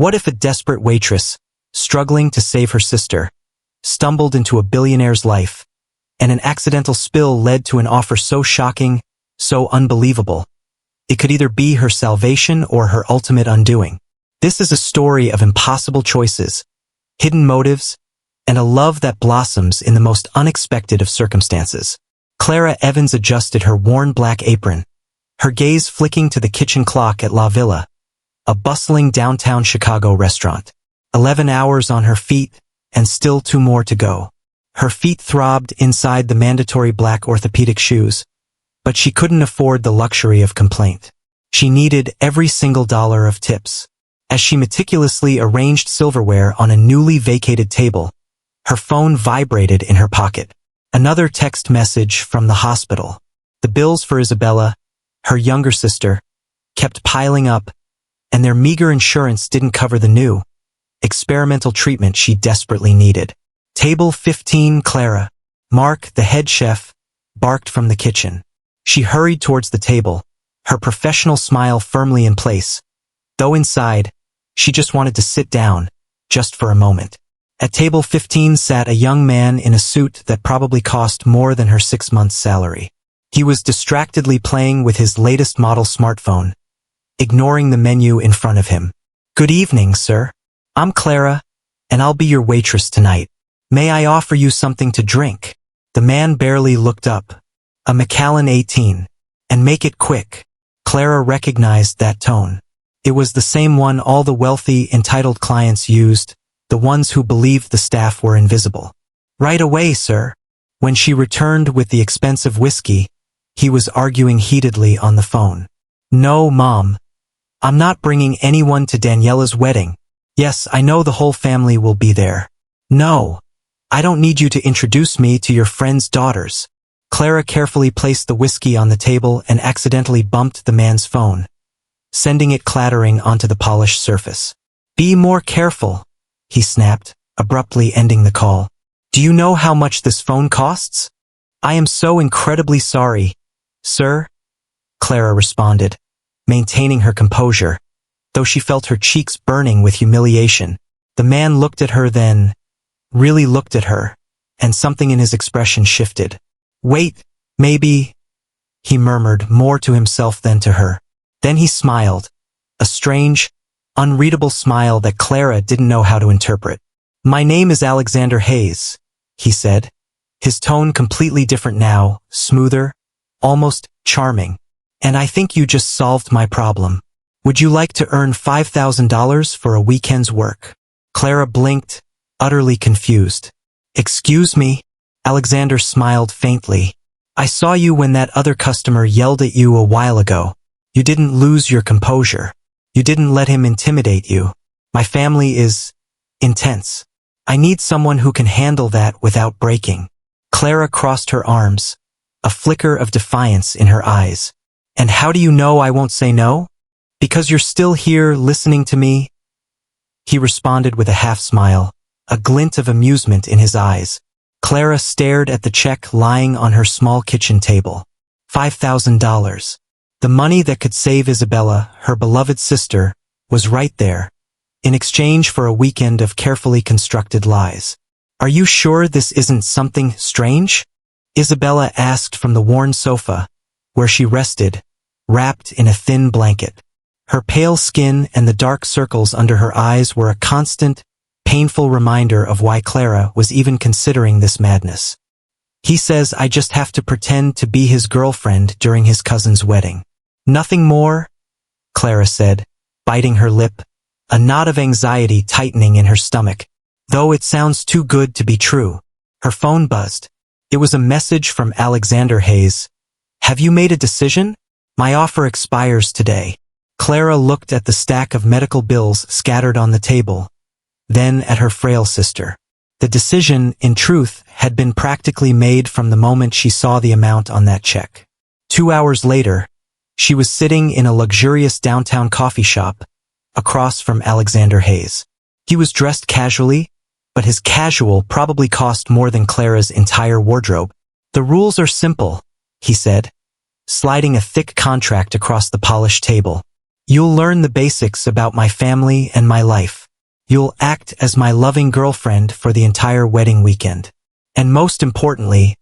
What if a desperate waitress, struggling to save her sister, stumbled into a billionaire's life, and an accidental spill led to an offer so shocking, so unbelievable? It could either be her salvation or her ultimate undoing. This is a story of impossible choices, hidden motives, and a love that blossoms in the most unexpected of circumstances. Clara Evans adjusted her worn black apron, her gaze flicking to the kitchen clock at La Villa, a bustling downtown Chicago restaurant. 11 hours on her feet, and still 2 more to go. Her feet throbbed inside the mandatory black orthopedic shoes, but she couldn't afford the luxury of complaint. She needed every single dollar of tips. As she meticulously arranged silverware on a newly vacated table, her phone vibrated in her pocket. Another text message from the hospital. The bills for Isabella, her younger sister, kept piling up, and their meager insurance didn't cover the new, experimental treatment she desperately needed. Table 15. Clara. Mark, the head chef, barked from the kitchen. She hurried towards the table, her professional smile firmly in place, though inside, she just wanted to sit down, just for a moment. At table 15 sat a young man in a suit that probably cost more than her 6 months' salary. He was distractedly playing with his latest model smartphone, ignoring the menu in front of him. "Good evening, sir. I'm Clara, and I'll be your waitress tonight. May I offer you something to drink?" The man barely looked up. "A Macallan 18. And make it quick." Clara recognized that tone. It was the same one all the wealthy, entitled clients used, the ones who believed the staff were invisible. "Right away, sir." When she returned with the expensive whiskey, he was arguing heatedly on the phone. "No, Mom. I'm not bringing anyone to Daniela's wedding. Yes, I know the whole family will be there. No, I don't need you to introduce me to your friend's daughters." Clara carefully placed the whiskey on the table and accidentally bumped the man's phone, sending it clattering onto the polished surface. "Be more careful," he snapped, abruptly ending the call. "Do you know how much this phone costs?" "I am so incredibly sorry, sir," Clara responded, maintaining her composure, though she felt her cheeks burning with humiliation. The man looked at her then, really looked at her, and something in his expression shifted. "Wait, maybe," he murmured more to himself than to her. Then he smiled, a strange, unreadable smile that Clara didn't know how to interpret. "My name is Alexander Hayes," he said, his tone completely different now, smoother, almost charming. "And I think you just solved my problem. Would you like to earn $5,000 for a weekend's work?" Clara blinked, utterly confused. "Excuse me?" Alexander smiled faintly. "I saw you when that other customer yelled at you a while ago. You didn't lose your composure. You didn't let him intimidate you. My family is intense. I need someone who can handle that without breaking." Clara crossed her arms, a flicker of defiance in her eyes. "And how do you know I won't say no?" "Because you're still here listening to me," he responded with a half-smile, a glint of amusement in his eyes. Clara stared at the check lying on her small kitchen table. $5,000. The money that could save Isabella, her beloved sister, was right there, in exchange for a weekend of carefully constructed lies. "Are you sure this isn't something strange?" Isabella asked from the worn sofa, where she rested, wrapped in a thin blanket. Her pale skin and the dark circles under her eyes were a constant, painful reminder of why Clara was even considering this madness. "He says I just have to pretend to be his girlfriend during his cousin's wedding." "Nothing more?" Clara said, biting her lip, a knot of anxiety tightening in her stomach. Though it sounds too good to be true. Her phone buzzed. It was a message from Alexander Hayes. "Have you made a decision? My offer expires today." Clara looked at the stack of medical bills scattered on the table, then at her frail sister. The decision, in truth, had been practically made from the moment she saw the amount on that check. 2 hours later, she was sitting in a luxurious downtown coffee shop, across from Alexander Hayes. He was dressed casually, but his casual probably cost more than Clara's entire wardrobe. "The rules are simple," he said, sliding a thick contract across the polished table. You'll learn the basics about my family and my life. You'll act as my loving girlfriend for the entire wedding weekend. And most importantly,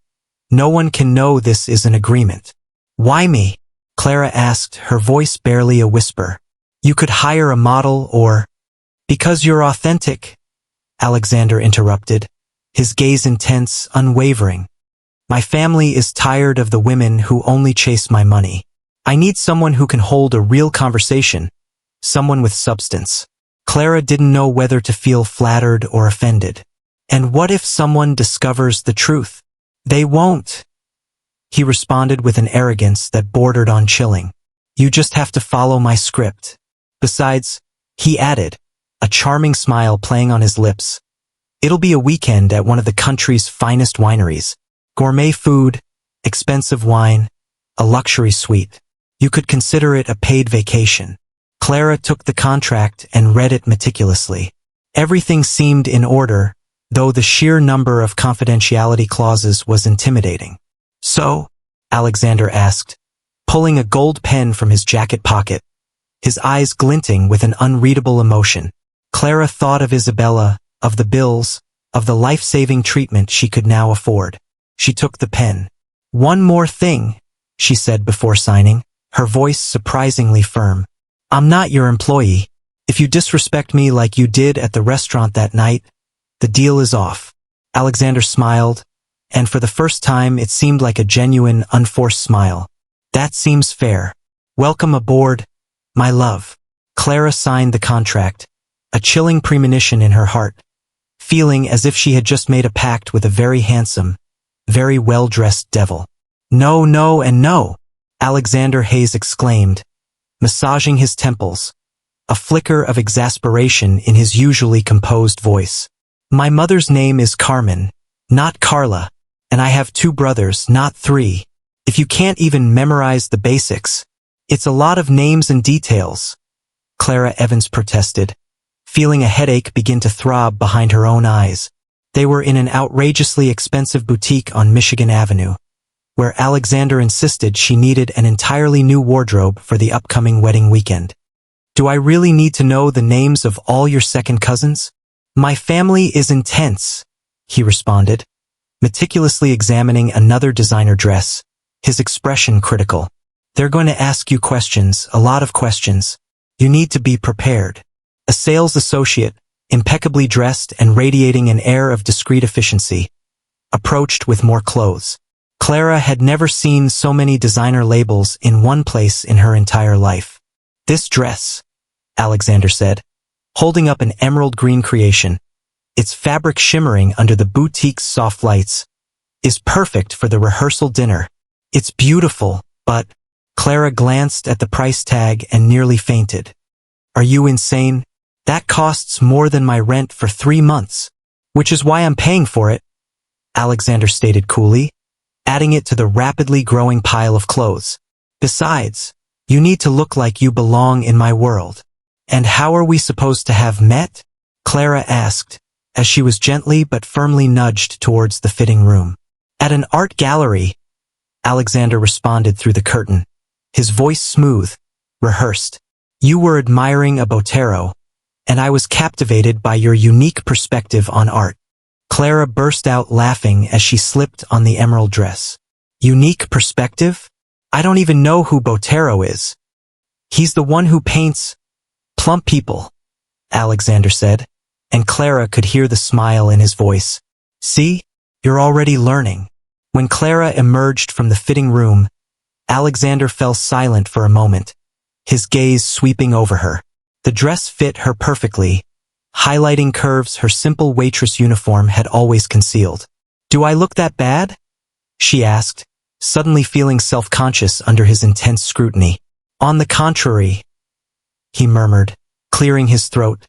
no one can know this is an agreement. Why me? Clara asked, her voice barely a whisper. You could hire a model or... Because you're authentic, Alexander interrupted, his gaze intense, unwavering. My family is tired of the women who only chase my money. I need someone who can hold a real conversation, someone with substance. Clara didn't know whether to feel flattered or offended. And what if someone discovers the truth? They won't. He responded with an arrogance that bordered on chilling. You just have to follow my script. Besides, he added, a charming smile playing on his lips, it'll be a weekend at one of the country's finest wineries. Gourmet food, expensive wine, a luxury suite. You could consider it a paid vacation. Clara took the contract and read it meticulously. Everything seemed in order, though the sheer number of confidentiality clauses was intimidating. So? Alexander asked, pulling a gold pen from his jacket pocket, his eyes glinting with an unreadable emotion. Clara thought of Isabella, of the bills, of the life-saving treatment she could now afford. She took the pen. One more thing, she said before signing, her voice surprisingly firm. I'm not your employee. If you disrespect me like you did at the restaurant that night, the deal is off. Alexander smiled, and for the first time it seemed like a genuine, unforced smile. That seems fair. Welcome aboard, my love. Clara signed the contract, a chilling premonition in her heart, feeling as if she had just made a pact with a very handsome, very well-dressed devil. No, no, and no, Alexander Hayes exclaimed, massaging his temples, a flicker of exasperation in his usually composed voice. My mother's name is Carmen, not Carla, and I have 2 brothers, not 3. If you can't even memorize the basics, it's a lot of names and details, Clara Evans protested, feeling a headache begin to throb behind her own eyes. They were in an outrageously expensive boutique on Michigan Avenue, where Alexander insisted she needed an entirely new wardrobe for the upcoming wedding weekend. Do I really need to know the names of all your second cousins? My family is intense, he responded, meticulously examining another designer dress, his expression critical. They're going to ask you questions, a lot of questions. You need to be prepared. A sales associate, impeccably dressed and radiating an air of discreet efficiency, approached with more clothes. Clara had never seen so many designer labels in one place in her entire life. This dress, Alexander said, holding up an emerald green creation, its fabric shimmering under the boutique's soft lights, is perfect for the rehearsal dinner. It's beautiful, but... Clara glanced at the price tag and nearly fainted. Are you insane? That costs more than my rent for 3 months, which is why I'm paying for it, Alexander stated coolly, adding it to the rapidly growing pile of clothes. Besides, you need to look like you belong in my world. And how are we supposed to have met? Clara asked, as she was gently but firmly nudged towards the fitting room. At an art gallery, Alexander responded through the curtain, his voice smooth, rehearsed. You were admiring a Botero, and I was captivated by your unique perspective on art. Clara burst out laughing as she slipped on the emerald dress. Unique perspective? I don't even know who Botero is. He's the one who paints plump people, Alexander said, and Clara could hear the smile in his voice. See, you're already learning. When Clara emerged from the fitting room, Alexander fell silent for a moment, his gaze sweeping over her. The dress fit her perfectly, highlighting curves her simple waitress uniform had always concealed. Do I look that bad? She asked, suddenly feeling self-conscious under his intense scrutiny. On the contrary, he murmured, clearing his throat,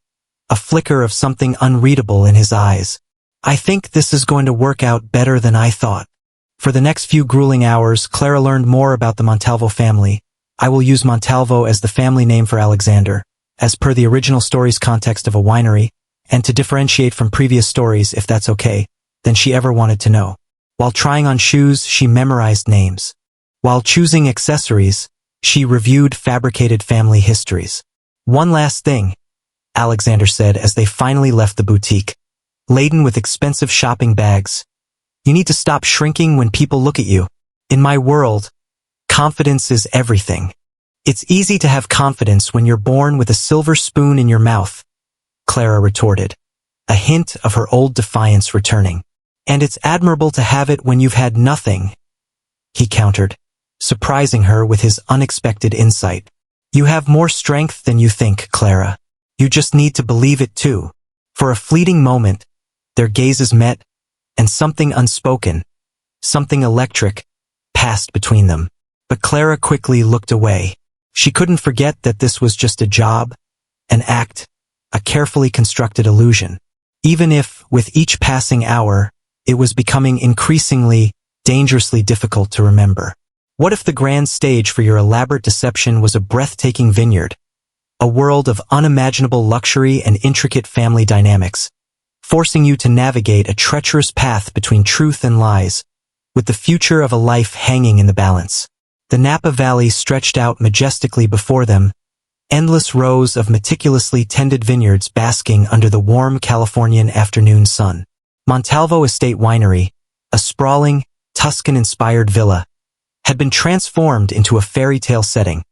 a flicker of something unreadable in his eyes. I think this is going to work out better than I thought. For the next few grueling hours, Clara learned more about the Montalvo family. I will use Montalvo as the family name for Alexander, as per the original story's context of a winery, and to differentiate from previous stories, if that's okay, than she ever wanted to know. While trying on shoes, she memorized names. While choosing accessories, She reviewed fabricated family histories. "One last thing," Alexander said as they finally left the boutique, laden with expensive shopping bags. "You need to stop shrinking when people look at you. In my world, confidence is everything." "It's easy to have confidence when you're born with a silver spoon in your mouth," Clara retorted, a hint of her old defiance returning. "And it's admirable to have it when you've had nothing," he countered, surprising her with his unexpected insight. "You have more strength than you think, Clara. You just need to believe it too." For a fleeting moment, their gazes met, and something unspoken, something electric, passed between them. But Clara quickly looked away. She couldn't forget that this was just a job, an act, a carefully constructed illusion. Even if, with each passing hour, it was becoming increasingly, dangerously difficult to remember. What if the grand stage for your elaborate deception was a breathtaking vineyard, a world of unimaginable luxury and intricate family dynamics, forcing you to navigate a treacherous path between truth and lies, with the future of a life hanging in the balance? The Napa Valley stretched out majestically before them, endless rows of meticulously tended vineyards basking under the warm Californian afternoon sun. Montalvo Estate Winery, a sprawling, Tuscan-inspired villa, had been transformed into a fairy tale setting,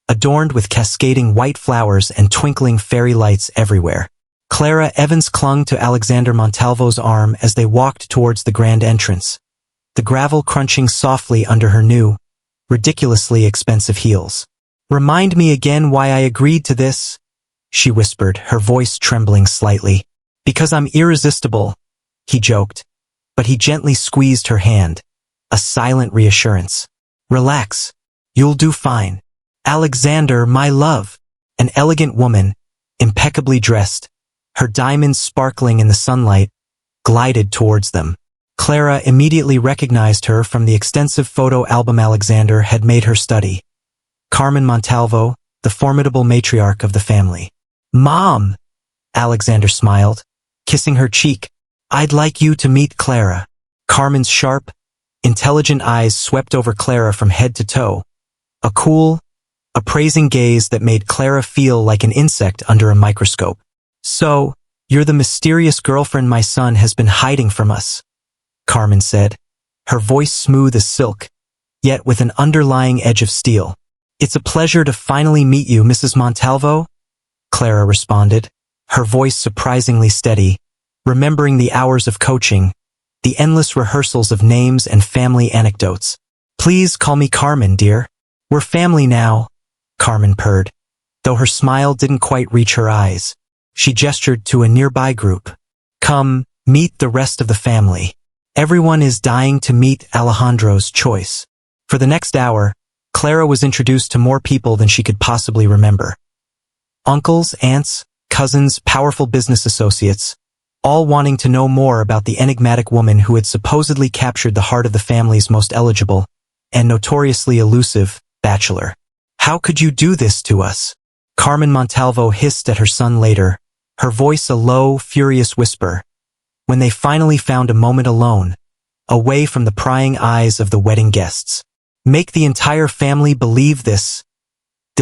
adorned with cascading white flowers and twinkling fairy lights everywhere. Clara Evans clung to Alexander Montalvo's arm as they walked towards the grand entrance, the gravel crunching softly under her new, ridiculously expensive heels. "Remind me again why I agreed to this," she whispered, her voice trembling slightly. "Because I'm irresistible," he joked, but he gently squeezed her hand, a silent reassurance. "Relax. You'll do fine." "Alexander, my love." An elegant woman, impeccably dressed, her diamonds sparkling in the sunlight, glided towards them. Clara immediately recognized her from the extensive photo album Alexander had made her study. Carmen Montalvo, the formidable matriarch of the family. "Mom!" Alexander smiled, kissing her cheek. "I'd like you to meet Clara." Carmen's sharp, intelligent eyes swept over Clara from head to toe, a cool, appraising gaze that made Clara feel like an insect under a microscope. "So, you're the mysterious girlfriend my son has been hiding from us," Carmen said, her voice smooth as silk, yet with an underlying edge of steel. "It's a pleasure to finally meet you, Mrs. Montalvo," Clara responded, her voice surprisingly steady, remembering the hours of coaching, the endless rehearsals of names and family anecdotes. "Please call me Carmen, dear. We're family now," Carmen purred, though her smile didn't quite reach her eyes. She gestured to a nearby group. "Come, meet the rest of the family. Everyone is dying to meet Alejandro's choice." For the next hour, Clara was introduced to more people than she could possibly remember. Uncles, aunts, cousins, powerful business associates, all wanting to know more about the enigmatic woman who had supposedly captured the heart of the family's most eligible and notoriously elusive bachelor. "How could you do this to us?" Carmen Montalvo hissed at her son later, her voice a low, furious whisper, when they finally found a moment alone, away from the prying eyes of the wedding guests. "Make the entire family believe this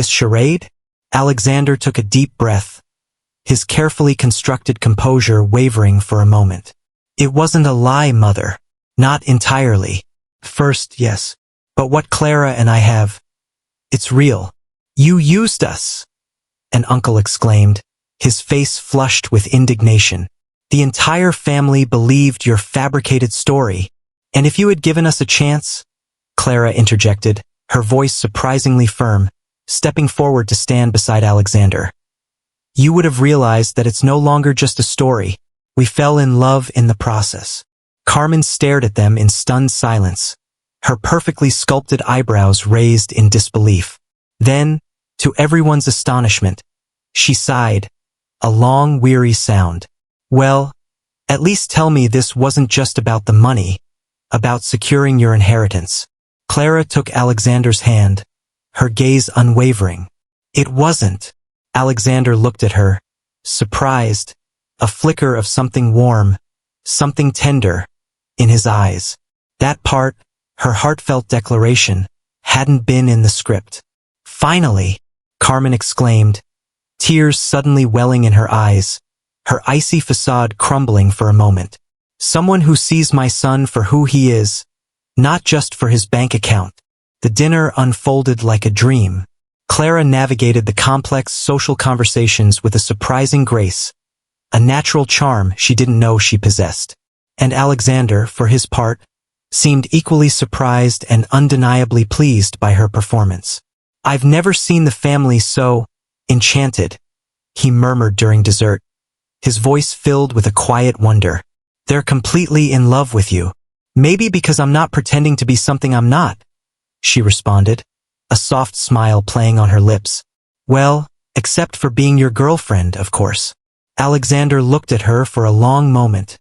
charade?" Alexander took a deep breath, his carefully constructed composure wavering for a moment. "It wasn't a lie, Mother. Not entirely. First, yes. But what Clara and I have, it's real." "You used us!" an uncle exclaimed, his face flushed with indignation. "The entire family believed your fabricated story. And if you had given us a chance," Clara interjected, her voice surprisingly firm, stepping forward to stand beside Alexander, "you would have realized that it's no longer just a story. We fell in love in the process." Carmen stared at them in stunned silence, her perfectly sculpted eyebrows raised in disbelief. Then, to everyone's astonishment, she sighed, a long, weary sound. "Well, at least tell me this wasn't just about the money, about securing your inheritance." Clara took Alexander's hand, her gaze unwavering. "It wasn't." Alexander looked at her, surprised, a flicker of something warm, something tender, in his eyes. That part, her heartfelt declaration, hadn't been in the script. Finally, Carmen exclaimed, tears suddenly welling in her eyes, her icy facade crumbling for a moment. Someone who sees my son for who he is, not just for his bank account. The dinner unfolded like a dream. Clara navigated the complex social conversations with a surprising grace, a natural charm she didn't know she possessed. And Alexander, for his part, seemed equally surprised and undeniably pleased by her performance. I've never seen the family so enchanted, he murmured during dessert, his voice filled with a quiet wonder. They're completely in love with you. Maybe because I'm not pretending to be something I'm not, she responded, a soft smile playing on her lips. Well, except for being your girlfriend, of course. Alexander looked at her for a long moment,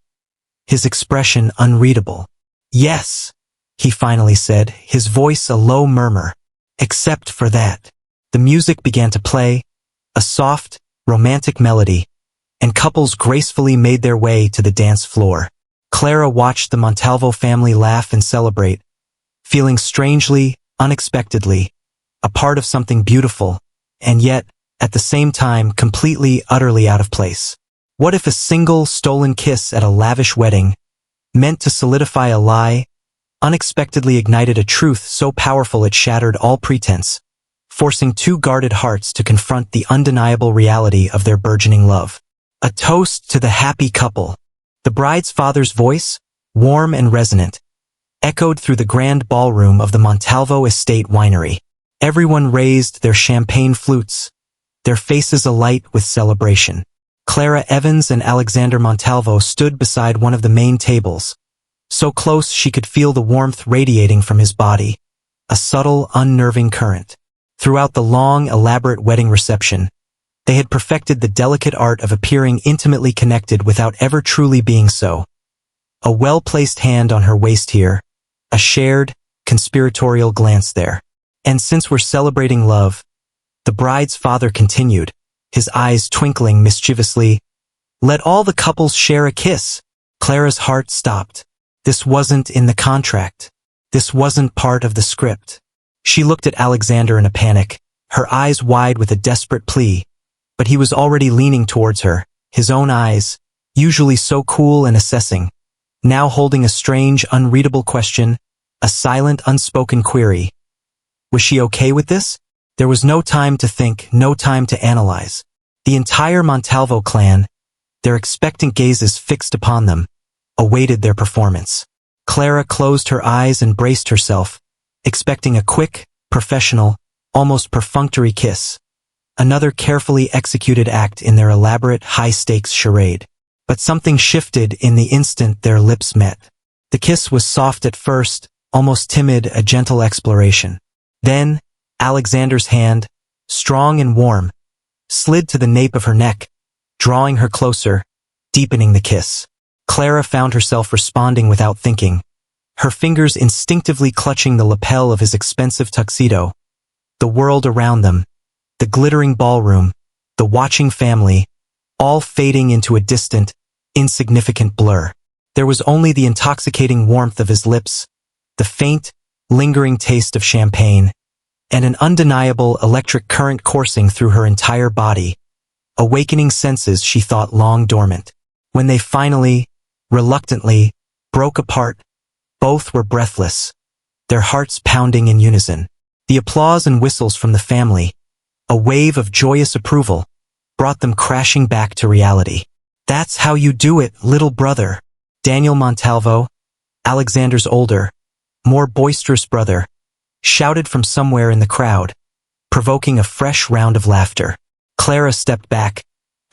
his expression unreadable. Yes, he finally said, his voice a low murmur. Except for that. The music began to play, a soft, romantic melody, and couples gracefully made their way to the dance floor. Clara watched the Montalvo family laugh and celebrate, feeling strangely, unexpectedly, a part of something beautiful, and yet, at the same time, completely, utterly out of place. What if a single stolen kiss at a lavish wedding, meant to solidify a lie, unexpectedly ignited a truth so powerful it shattered all pretense, forcing two guarded hearts to confront the undeniable reality of their burgeoning love? A toast to the happy couple. The bride's father's voice, warm and resonant, echoed through the grand ballroom of the Montalvo Estate winery. Everyone raised their champagne flutes, their faces alight with celebration. Clara Evans and Alexander Montalvo stood beside one of the main tables, so close she could feel the warmth radiating from his body, a subtle, unnerving current. Throughout the long, elaborate wedding reception, they had perfected the delicate art of appearing intimately connected without ever truly being so. A well-placed hand on her waist here, a shared, conspiratorial glance there. And since we're celebrating love, the bride's father continued, his eyes twinkling mischievously, let all the couples share a kiss. Clara's heart stopped. This wasn't in the contract. This wasn't part of the script. She looked at Alexander in a panic, her eyes wide with a desperate plea, but he was already leaning towards her, his own eyes, usually so cool and assessing, now holding a strange, unreadable question, a silent, unspoken query. Was she okay with this? There was no time to think, no time to analyze. The entire Montalvo clan, their expectant gazes fixed upon them, awaited their performance. Clara closed her eyes and braced herself, expecting a quick, professional, almost perfunctory kiss. Another carefully executed act in their elaborate, high-stakes charade. But something shifted in the instant their lips met. The kiss was soft at first, almost timid, a gentle exploration. Then, Alexander's hand, strong and warm, slid to the nape of her neck, drawing her closer, deepening the kiss. Clara found herself responding without thinking, her fingers instinctively clutching the lapel of his expensive tuxedo. The world around them, the glittering ballroom, the watching family, all fading into a distant, insignificant blur. There was only the intoxicating warmth of his lips, the faint, lingering taste of champagne, and an undeniable electric current coursing through her entire body, awakening senses she thought long dormant. When they finally, reluctantly, broke apart, both were breathless, their hearts pounding in unison. The applause and whistles from the family, a wave of joyous approval, brought them crashing back to reality. That's how you do it, little brother. Daniel Montalvo, Alexander's older, more boisterous brother, shouted from somewhere in the crowd, provoking a fresh round of laughter. Clara stepped back,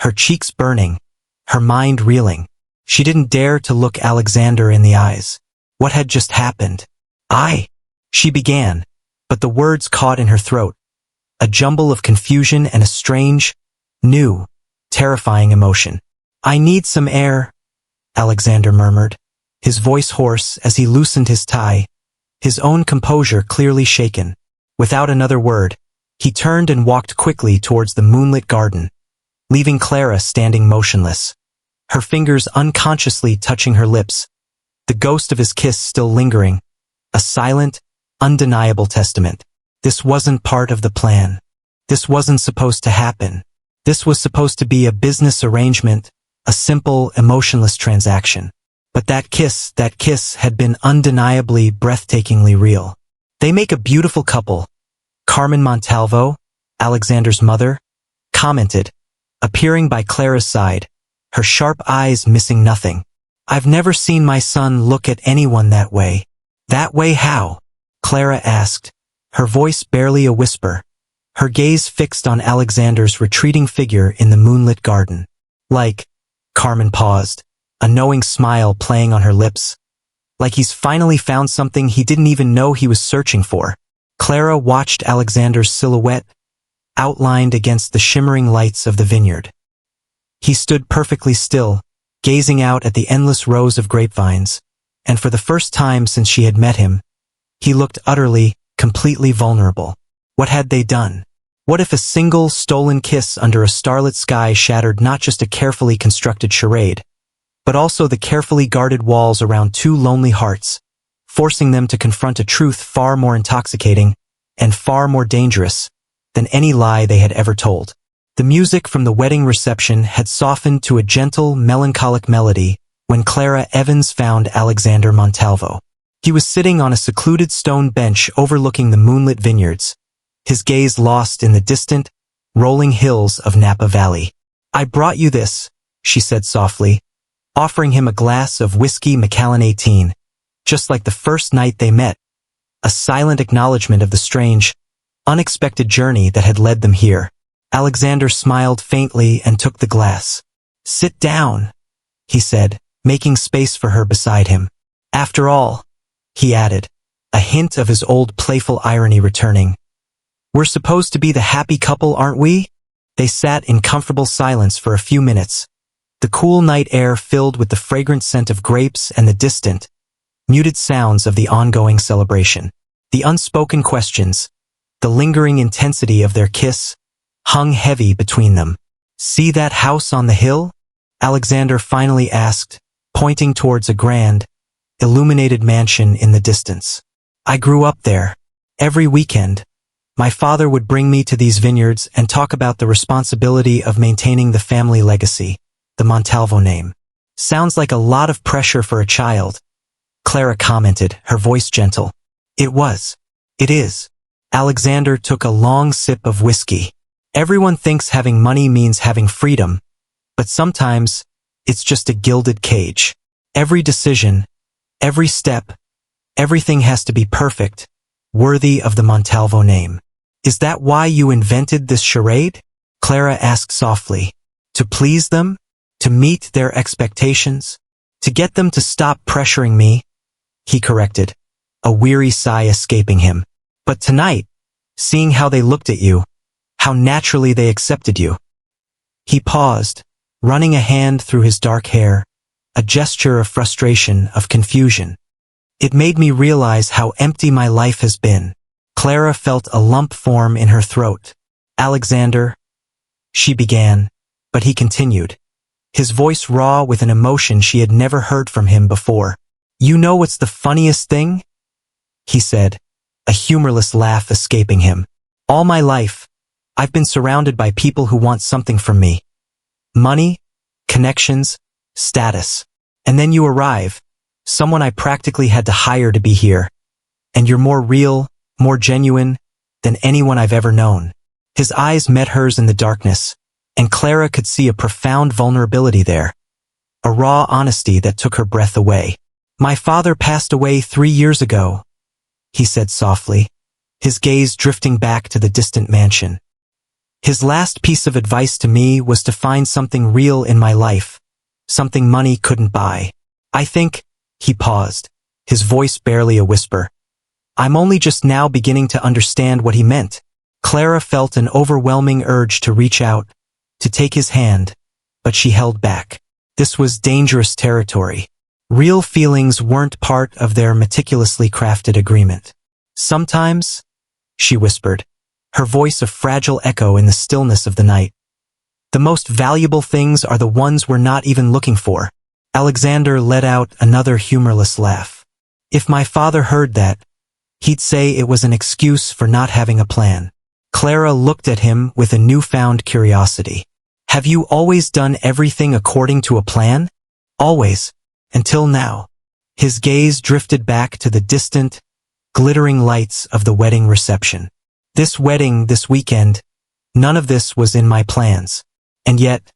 her cheeks burning, her mind reeling. She didn't dare to look Alexander in the eyes. What had just happened? She began, but the words caught in her throat, a jumble of confusion and a strange, new, terrifying emotion. I need some air, Alexander murmured, his voice hoarse as he loosened his tie, his own composure clearly shaken. Without another word, he turned and walked quickly towards the moonlit garden, leaving Clara standing motionless, her fingers unconsciously touching her lips, the ghost of his kiss still lingering, a silent, undeniable testament. This wasn't part of the plan. This wasn't supposed to happen. This was supposed to be a business arrangement, a simple, emotionless transaction. But that kiss had been undeniably, breathtakingly real. They make a beautiful couple. Carmen Montalvo, Alexander's mother, commented, appearing by Clara's side, her sharp eyes missing nothing. I've never seen my son look at anyone that way. That way how? Clara asked, her voice barely a whisper, her gaze fixed on Alexander's retreating figure in the moonlit garden. Like, Carmen paused, a knowing smile playing on her lips. Like he's finally found something he didn't even know he was searching for. Clara watched Alexander's silhouette, outlined against the shimmering lights of the vineyard. He stood perfectly still, gazing out at the endless rows of grapevines, and for the first time since she had met him, he looked utterly, completely vulnerable. What had they done? What if a single, stolen kiss under a starlit sky shattered not just a carefully constructed charade, but also the carefully guarded walls around two lonely hearts, forcing them to confront a truth far more intoxicating and far more dangerous than any lie they had ever told. The music from the wedding reception had softened to a gentle, melancholic melody when Clara Evans found Alexander Montalvo. He was sitting on a secluded stone bench overlooking the moonlit vineyards, his gaze lost in the distant, rolling hills of Napa Valley. I brought you this, she said softly, offering him a glass of whiskey Macallan 18, just like the first night they met, a silent acknowledgement of the strange, unexpected journey that had led them here. Alexander smiled faintly and took the glass. Sit down, he said, making space for her beside him. After all, he added, a hint of his old playful irony returning. We're supposed to be the happy couple, aren't we? They sat in comfortable silence for a few minutes, the cool night air filled with the fragrant scent of grapes and the distant, muted sounds of the ongoing celebration. The unspoken questions, the lingering intensity of their kiss, hung heavy between them. See that house on the hill? Alexander finally asked, pointing towards a grand, illuminated mansion in the distance. I grew up there. Every weekend, my father would bring me to these vineyards and talk about the responsibility of maintaining the family legacy, the Montalvo name. Sounds like a lot of pressure for a child, Clara commented, her voice gentle. It was. It is. Alexander took a long sip of whiskey. Everyone thinks having money means having freedom, but sometimes it's just a gilded cage. Every decision, every step, everything has to be perfect, worthy of the Montalvo name. Is that why you invented this charade? Clara asked softly. To please them? To meet their expectations? To get them to stop pressuring me? He corrected, a weary sigh escaping him. But tonight, seeing how they looked at you, how naturally they accepted you. He paused, running a hand through his dark hair, a gesture of frustration, of confusion. It made me realize how empty my life has been. Clara felt a lump form in her throat. Alexander, she began, but he continued, his voice raw with an emotion she had never heard from him before. You know what's the funniest thing? He said, a humorless laugh escaping him. All my life, I've been surrounded by people who want something from me. Money, connections, status. And then you arrive, someone I practically had to hire to be here. And you're more real, more genuine than anyone I've ever known. His eyes met hers in the darkness, and Clara could see a profound vulnerability there. A raw honesty that took her breath away. My father passed away 3 years ago, he said softly, his gaze drifting back to the distant mansion. His last piece of advice to me was to find something real in my life, something money couldn't buy. I think, he paused, his voice barely a whisper. I'm only just now beginning to understand what he meant. Clara felt an overwhelming urge to reach out, to take his hand, but she held back. This was dangerous territory. Real feelings weren't part of their meticulously crafted agreement. Sometimes, she whispered, her voice a fragile echo in the stillness of the night. The most valuable things are the ones we're not even looking for. Alexander let out another humorless laugh. If my father heard that, He'd say it was an excuse for not having a plan. Clara looked at him with a newfound curiosity. Have you always done everything according to a plan? Always. Until now. His gaze drifted back to the distant, glittering lights of the wedding reception. This wedding, this weekend, none of this was in my plans. And yet,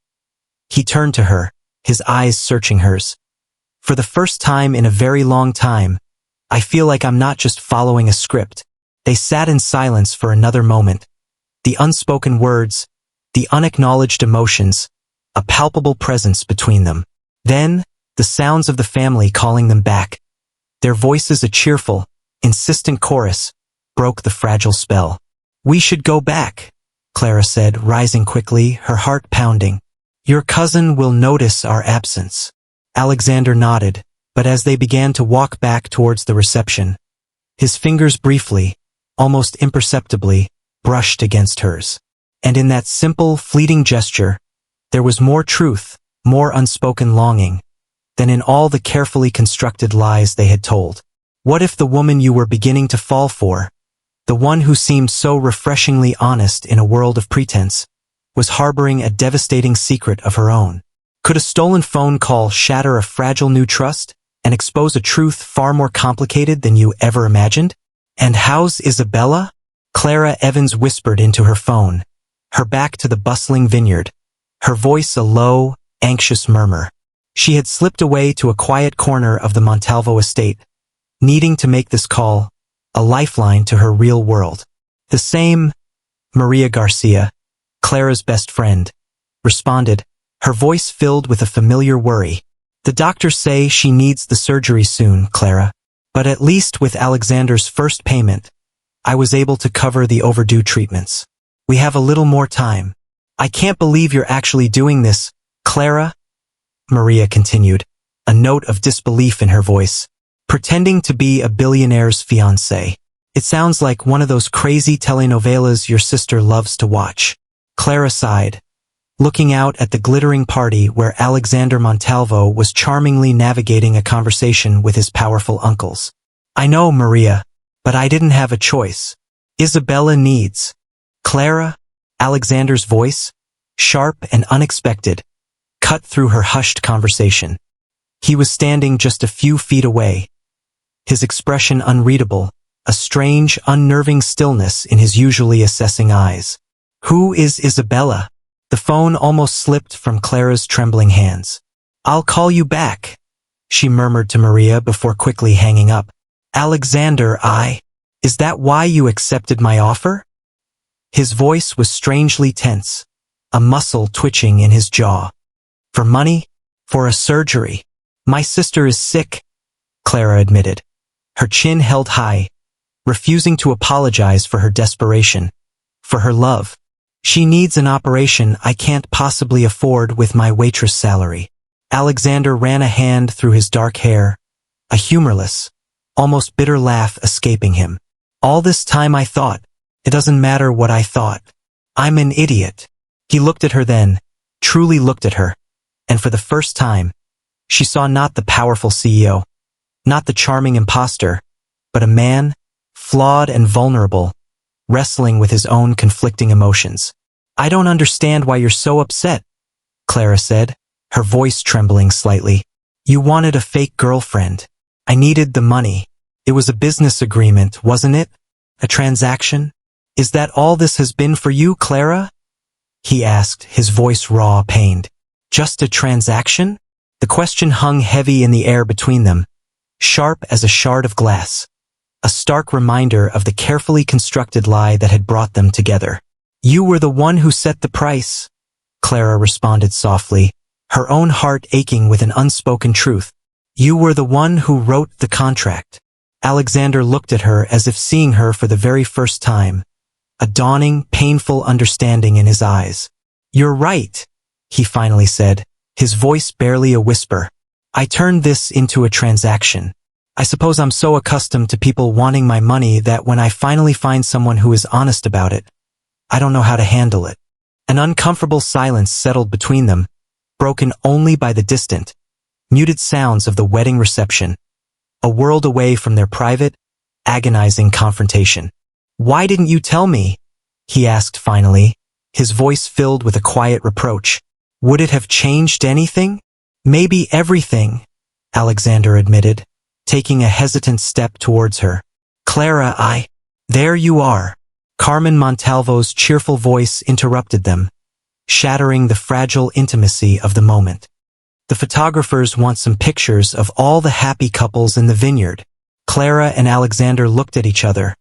he turned to her, his eyes searching hers. For the first time in a very long time, I feel like I'm not just following a script. They sat in silence for another moment. The unspoken words, the unacknowledged emotions, a palpable presence between them. Then, the sounds of the family calling them back. Their voices a cheerful, insistent chorus, broke the fragile spell. We should go back, Clara said, rising quickly, her heart pounding. Your cousin will notice our absence. Alexander nodded, but as they began to walk back towards the reception, his fingers briefly, almost imperceptibly, brushed against hers. And in that simple, fleeting gesture, there was more truth, more unspoken longing, than in all the carefully constructed lies they had told. What if the woman you were beginning to fall for, the one who seemed so refreshingly honest in a world of pretense, was harboring a devastating secret of her own? Could a stolen phone call shatter a fragile new trust and expose a truth far more complicated than you ever imagined? And how's Isabella? Clara Evans whispered into her phone, her back to the bustling vineyard, her voice a low, anxious murmur. She had slipped away to a quiet corner of the Montalvo estate, needing to make this call, a lifeline to her real world. The same, Maria Garcia, Clara's best friend, responded, her voice filled with a familiar worry. The doctors say she needs the surgery soon, Clara. But at least with Alexander's first payment, I was able to cover the overdue treatments. We have a little more time. I can't believe you're actually doing this, Clara, Maria continued, a note of disbelief in her voice. Pretending to be a billionaire's fiancé. It sounds like one of those crazy telenovelas your sister loves to watch. Clara sighed, looking out at the glittering party where Alexander Montalvo was charmingly navigating a conversation with his powerful uncles. I know, Maria, but I didn't have a choice. Isabella needs. Clara, Alexander's voice, sharp and unexpected, cut through her hushed conversation. He was standing just a few feet away, his expression unreadable, a strange, unnerving stillness in his usually assessing eyes. Who is Isabella? The phone almost slipped from Clara's trembling hands. I'll call you back, she murmured to Maria before quickly hanging up. Alexander, is that why you accepted my offer? His voice was strangely tense, a muscle twitching in his jaw. For money? For a surgery? My sister is sick, Clara admitted, her chin held high, refusing to apologize for her desperation, for her love. She needs an operation I can't possibly afford with my waitress salary. Alexander ran a hand through his dark hair, a humorless, almost bitter laugh escaping him. All this time I thought, it doesn't matter what I thought. I'm an idiot. He looked at her then, truly looked at her, and for the first time, she saw not the powerful CEO, not the charming imposter, but a man, flawed and vulnerable, wrestling with his own conflicting emotions. I don't understand why you're so upset, Clara said, her voice trembling slightly. You wanted a fake girlfriend. I needed the money. It was a business agreement, wasn't it? A transaction? Is that all this has been for you, Clara? He asked, his voice raw, pained. Just a transaction? The question hung heavy in the air between them, sharp as a shard of glass, a stark reminder of the carefully constructed lie that had brought them together. You were the one who set the price, Clara responded softly, her own heart aching with an unspoken truth. You were the one who wrote the contract. Alexander looked at her as if seeing her for the very first time, a dawning, painful understanding in his eyes. You're right, he finally said, his voice barely a whisper. I turned this into a transaction. I suppose I'm so accustomed to people wanting my money that when I finally find someone who is honest about it, I don't know how to handle it. An uncomfortable silence settled between them, broken only by the distant, muted sounds of the wedding reception, a world away from their private, agonizing confrontation. "Why didn't you tell me?" he asked finally, his voice filled with a quiet reproach. "Would it have changed anything?" "Maybe everything," Alexander admitted, taking a hesitant step towards her. "Clara, There you are." Carmen Montalvo's cheerful voice interrupted them, shattering the fragile intimacy of the moment. "The photographers want some pictures of all the happy couples in the vineyard." Clara and Alexander looked at each other,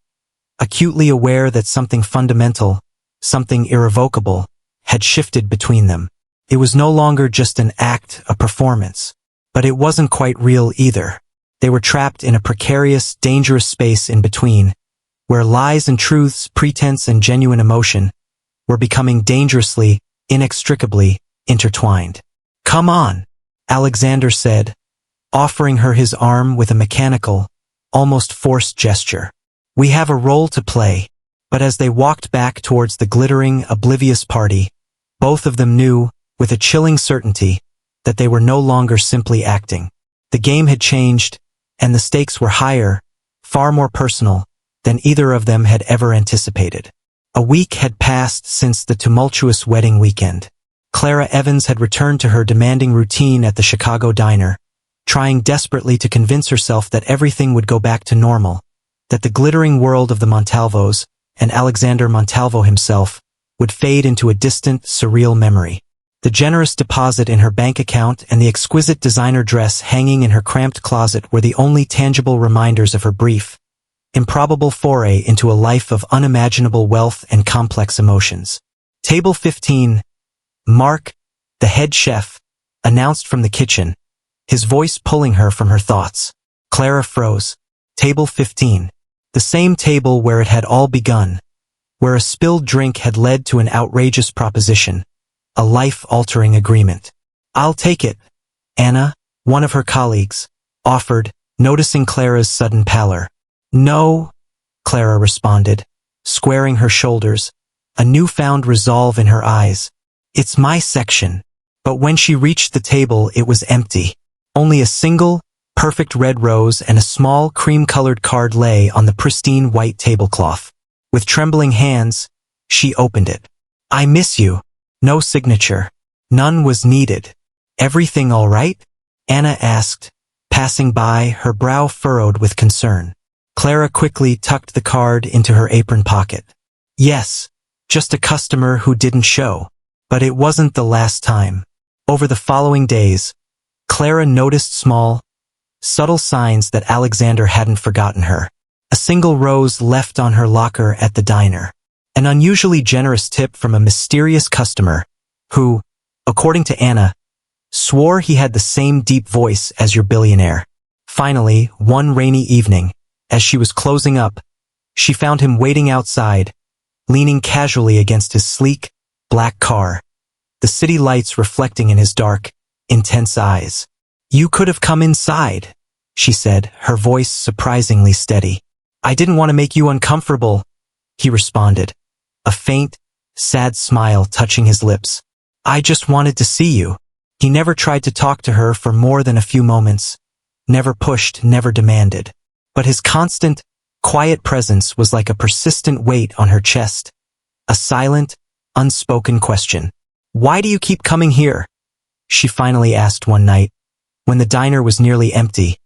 acutely aware that something fundamental, something irrevocable, had shifted between them. It was no longer just an act, a performance. But it wasn't quite real either. They were trapped in a precarious, dangerous space in between, where lies and truths, pretense and genuine emotion, were becoming dangerously, inextricably intertwined. "Come on," Alexander said, offering her his arm with a mechanical, almost forced gesture. "We have a role to play." But as they walked back towards the glittering, oblivious party, both of them knew, with a chilling certainty, that they were no longer simply acting. The game had changed, and the stakes were higher, far more personal, than either of them had ever anticipated. A week had passed since the tumultuous wedding weekend. Clara Evans had returned to her demanding routine at the Chicago diner, trying desperately to convince herself that everything would go back to normal, that the glittering world of the Montalvos, and Alexander Montalvo himself, would fade into a distant, surreal memory. The generous deposit in her bank account and the exquisite designer dress hanging in her cramped closet were the only tangible reminders of her brief, improbable foray into a life of unimaginable wealth and complex emotions. Table 15. Mark, the head chef, announced from the kitchen, his voice pulling her from her thoughts. Clara froze. Table 15. The same table where it had all begun, where a spilled drink had led to an outrageous proposition, a life-altering agreement. "I'll take it," Anna, one of her colleagues, offered, noticing Clara's sudden pallor. "No," Clara responded, squaring her shoulders, a newfound resolve in her eyes. "It's my section." But when she reached the table, it was empty. Only a single, perfect red rose and a small cream-colored card lay on the pristine white tablecloth. With trembling hands, she opened it. "I miss you." No signature. None was needed. "Everything all right?" Anna asked, passing by, her brow furrowed with concern. Clara quickly tucked the card into her apron pocket. "Yes, just a customer who didn't show." But it wasn't the last time. Over the following days, Clara noticed small, subtle signs that Alexander hadn't forgotten her. A single rose left on her locker at the diner. An unusually generous tip from a mysterious customer who, according to Anna, swore he had the same deep voice as your billionaire. Finally, one rainy evening, as she was closing up, she found him waiting outside, leaning casually against his sleek, black car, the city lights reflecting in his dark, intense eyes. "You could have come inside," she said, her voice surprisingly steady. "I didn't want to make you uncomfortable," he responded, a faint, sad smile touching his lips. "I just wanted to see you." He never tried to talk to her for more than a few moments, never pushed, never demanded. But his constant, quiet presence was like a persistent weight on her chest, a silent, unspoken question. "Why do you keep coming here?" she finally asked one night, when the diner was nearly empty,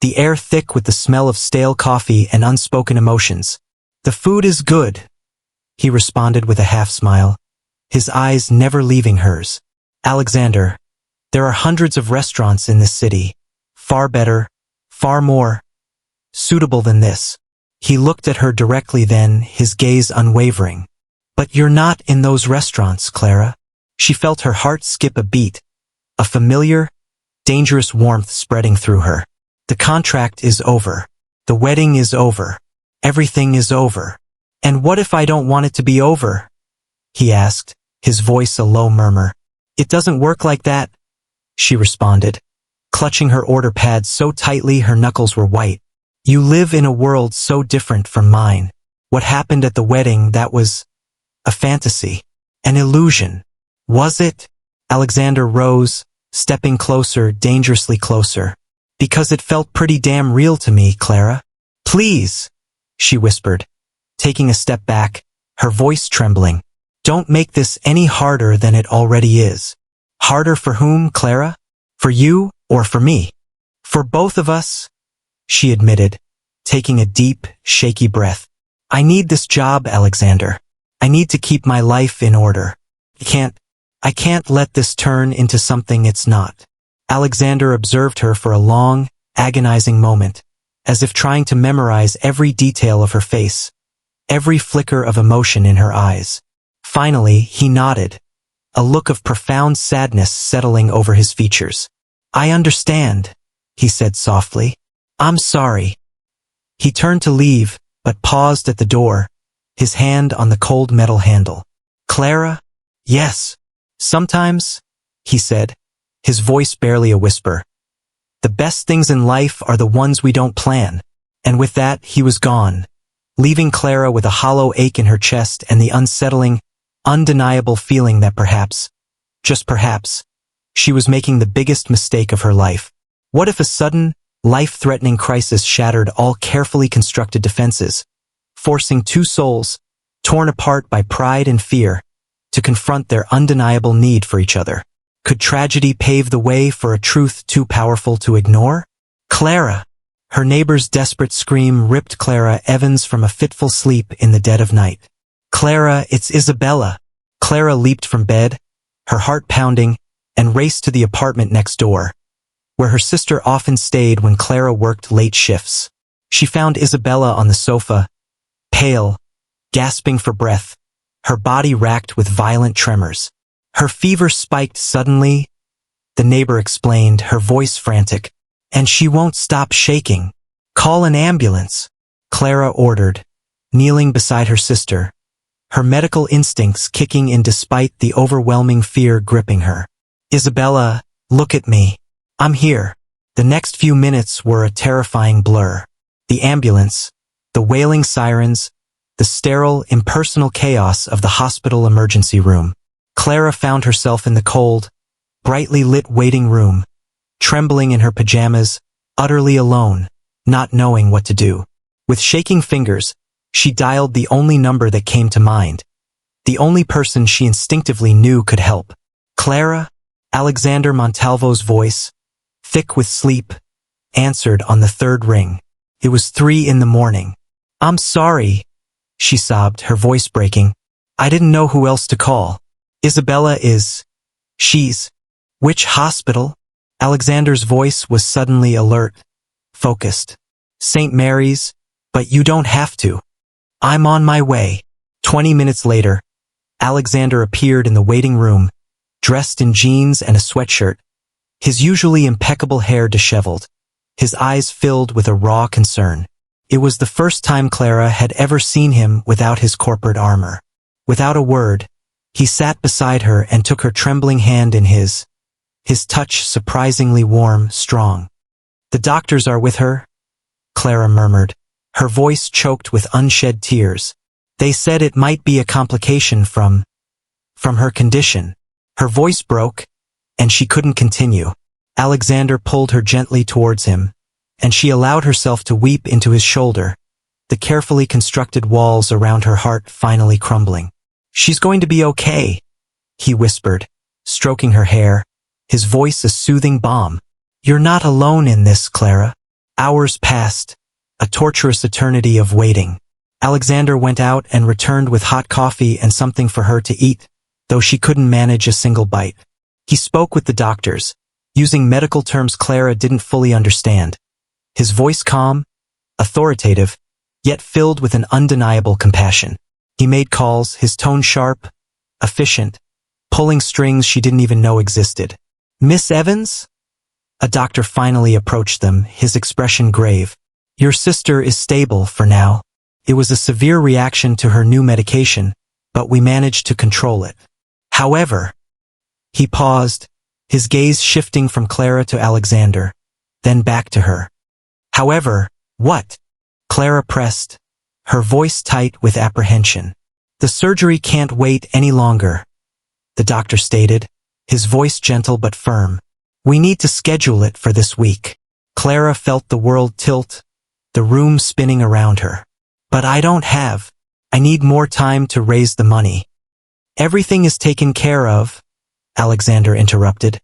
the air thick with the smell of stale coffee and unspoken emotions. "The food is good," he responded with a half-smile, his eyes never leaving hers. "Alexander, there are hundreds of restaurants in this city, far better, far more suitable than this." He looked at her directly then, his gaze unwavering. "But you're not in those restaurants, Clara." She felt her heart skip a beat, a familiar, dangerous warmth spreading through her. "The contract is over. The wedding is over. Everything is over." "And what if I don't want it to be over?" he asked, his voice a low murmur. "It doesn't work like that," she responded, clutching her order pad so tightly her knuckles were white. "You live in a world so different from mine. What happened at the wedding, that was a fantasy, an illusion." "Was it?" Alexander rose, stepping closer, dangerously closer. "Because it felt pretty damn real to me, Clara." "Please," she whispered, taking a step back, her voice trembling. Don't make this any harder than it already is. Harder for whom, Clara? For you or for me? For both of us, she admitted, taking a deep, shaky breath. I need this job, Alexander. I need to keep my life in order. I can't let this turn into something it's not. Alexander observed her for a long, agonizing moment, as if trying to memorize every detail of her face, every flicker of emotion in her eyes. Finally, he nodded, a look of profound sadness settling over his features. I understand, he said softly. I'm sorry. He turned to leave, but paused at the door, his hand on the cold metal handle. Clara? Yes. Sometimes, he said, his voice barely a whisper. The best things in life are the ones we don't plan. And with that, he was gone, leaving Clara with a hollow ache in her chest and the unsettling, undeniable feeling that perhaps, just perhaps, she was making the biggest mistake of her life. What if a sudden, life-threatening crisis shattered all carefully constructed defenses, forcing two souls, torn apart by pride and fear, to confront their undeniable need for each other? Could tragedy pave the way for a truth too powerful to ignore? Clara! Her neighbor's desperate scream ripped Clara Evans from a fitful sleep in the dead of night. Clara, it's Isabella! Clara leaped from bed, her heart pounding, and raced to the apartment next door, where her sister often stayed when Clara worked late shifts. She found Isabella on the sofa, pale, gasping for breath, her body racked with violent tremors. Her fever spiked suddenly, the neighbor explained, her voice frantic. And she won't stop shaking. Call an ambulance, Clara ordered, kneeling beside her sister, her medical instincts kicking in despite the overwhelming fear gripping her. Isabella, look at me. I'm here. The next few minutes were a terrifying blur. The ambulance, the wailing sirens, the sterile, impersonal chaos of the hospital emergency room. Clara found herself in the cold, brightly lit waiting room, trembling in her pajamas, utterly alone, not knowing what to do. With shaking fingers, she dialed the only number that came to mind, the only person she instinctively knew could help. Clara? Alexander Montalvo's voice, thick with sleep, answered on the third ring. It was 3 a.m. I'm sorry, she sobbed, her voice breaking. I didn't know who else to call. Isabella is... She's... Which hospital? Alexander's voice was suddenly alert, focused. St. Mary's, but you don't have to. I'm on my way. 20 minutes later, Alexander appeared in the waiting room, dressed in jeans and a sweatshirt, his usually impeccable hair disheveled, his eyes filled with a raw concern. It was the first time Clara had ever seen him without his corporate armor. Without a word, he sat beside her and took her trembling hand in his touch surprisingly warm, strong. The doctors are with her, Clara murmured, her voice choked with unshed tears. They said it might be a complication from her condition. Her voice broke, and she couldn't continue. Alexander pulled her gently towards him, and she allowed herself to weep into his shoulder, the carefully constructed walls around her heart finally crumbling. She's going to be okay, he whispered, stroking her hair, his voice a soothing balm. You're not alone in this, Clara. Hours passed, a torturous eternity of waiting. Alexander went out and returned with hot coffee and something for her to eat, though she couldn't manage a single bite. He spoke with the doctors, using medical terms Clara didn't fully understand. His voice calm, authoritative, yet filled with an undeniable compassion. He made calls, his tone sharp, efficient, pulling strings she didn't even know existed. Miss Evans? A doctor finally approached them, his expression grave. Your sister is stable for now. It was a severe reaction to her new medication, but we managed to control it. However, he paused, his gaze shifting from Clara to Alexander, then back to her. However, what? Clara pressed, her voice tight with apprehension. The surgery can't wait any longer, the doctor stated, his voice gentle but firm. We need to schedule it for this week. Clara felt the world tilt, the room spinning around her. But I don't have. I need more time to raise the money. Everything is taken care of, Alexander interrupted,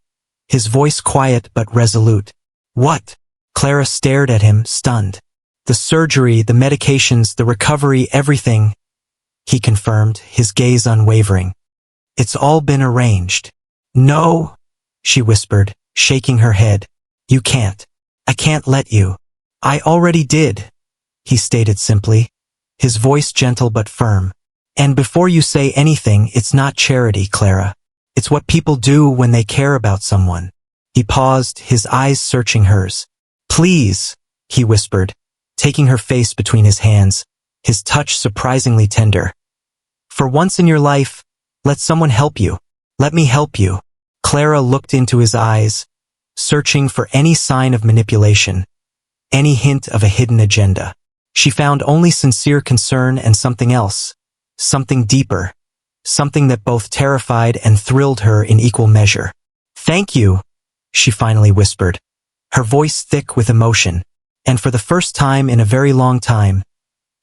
his voice quiet but resolute. What? Clara stared at him, stunned. The surgery, the medications, the recovery, everything, he confirmed, his gaze unwavering. It's all been arranged. No, she whispered, shaking her head. You can't. I can't let you. I already did, he stated simply, his voice gentle but firm. And before you say anything, it's not charity, Clara. It's what people do when they care about someone. He paused, his eyes searching hers. Please, he whispered, taking her face between his hands, his touch surprisingly tender. For once in your life, let someone help you. Let me help you. Clara looked into his eyes, searching for any sign of manipulation, any hint of a hidden agenda. She found only sincere concern and something else, something deeper, something that both terrified and thrilled her in equal measure. Thank you, she finally whispered, her voice thick with emotion, and for the first time in a very long time,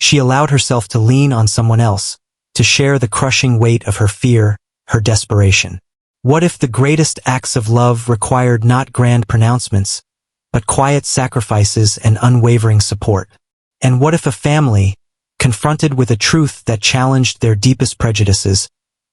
she allowed herself to lean on someone else, to share the crushing weight of her fear, her desperation. What if the greatest acts of love required not grand pronouncements, but quiet sacrifices and unwavering support? And what if a family, confronted with a truth that challenged their deepest prejudices,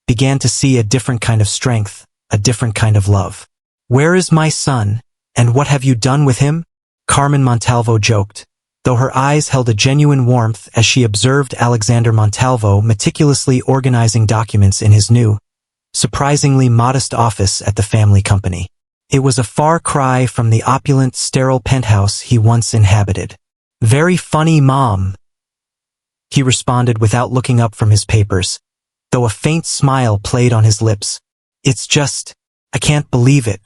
began to see a different kind of strength, a different kind of love? Where is my son, and what have you done with him? Carmen Montalvo joked, though her eyes held a genuine warmth as she observed Alexander Montalvo meticulously organizing documents in his new, surprisingly modest office at the family company. It was a far cry from the opulent, sterile penthouse he once inhabited. Very funny, Mom, he responded without looking up from his papers, though a faint smile played on his lips. It's just, I can't believe it.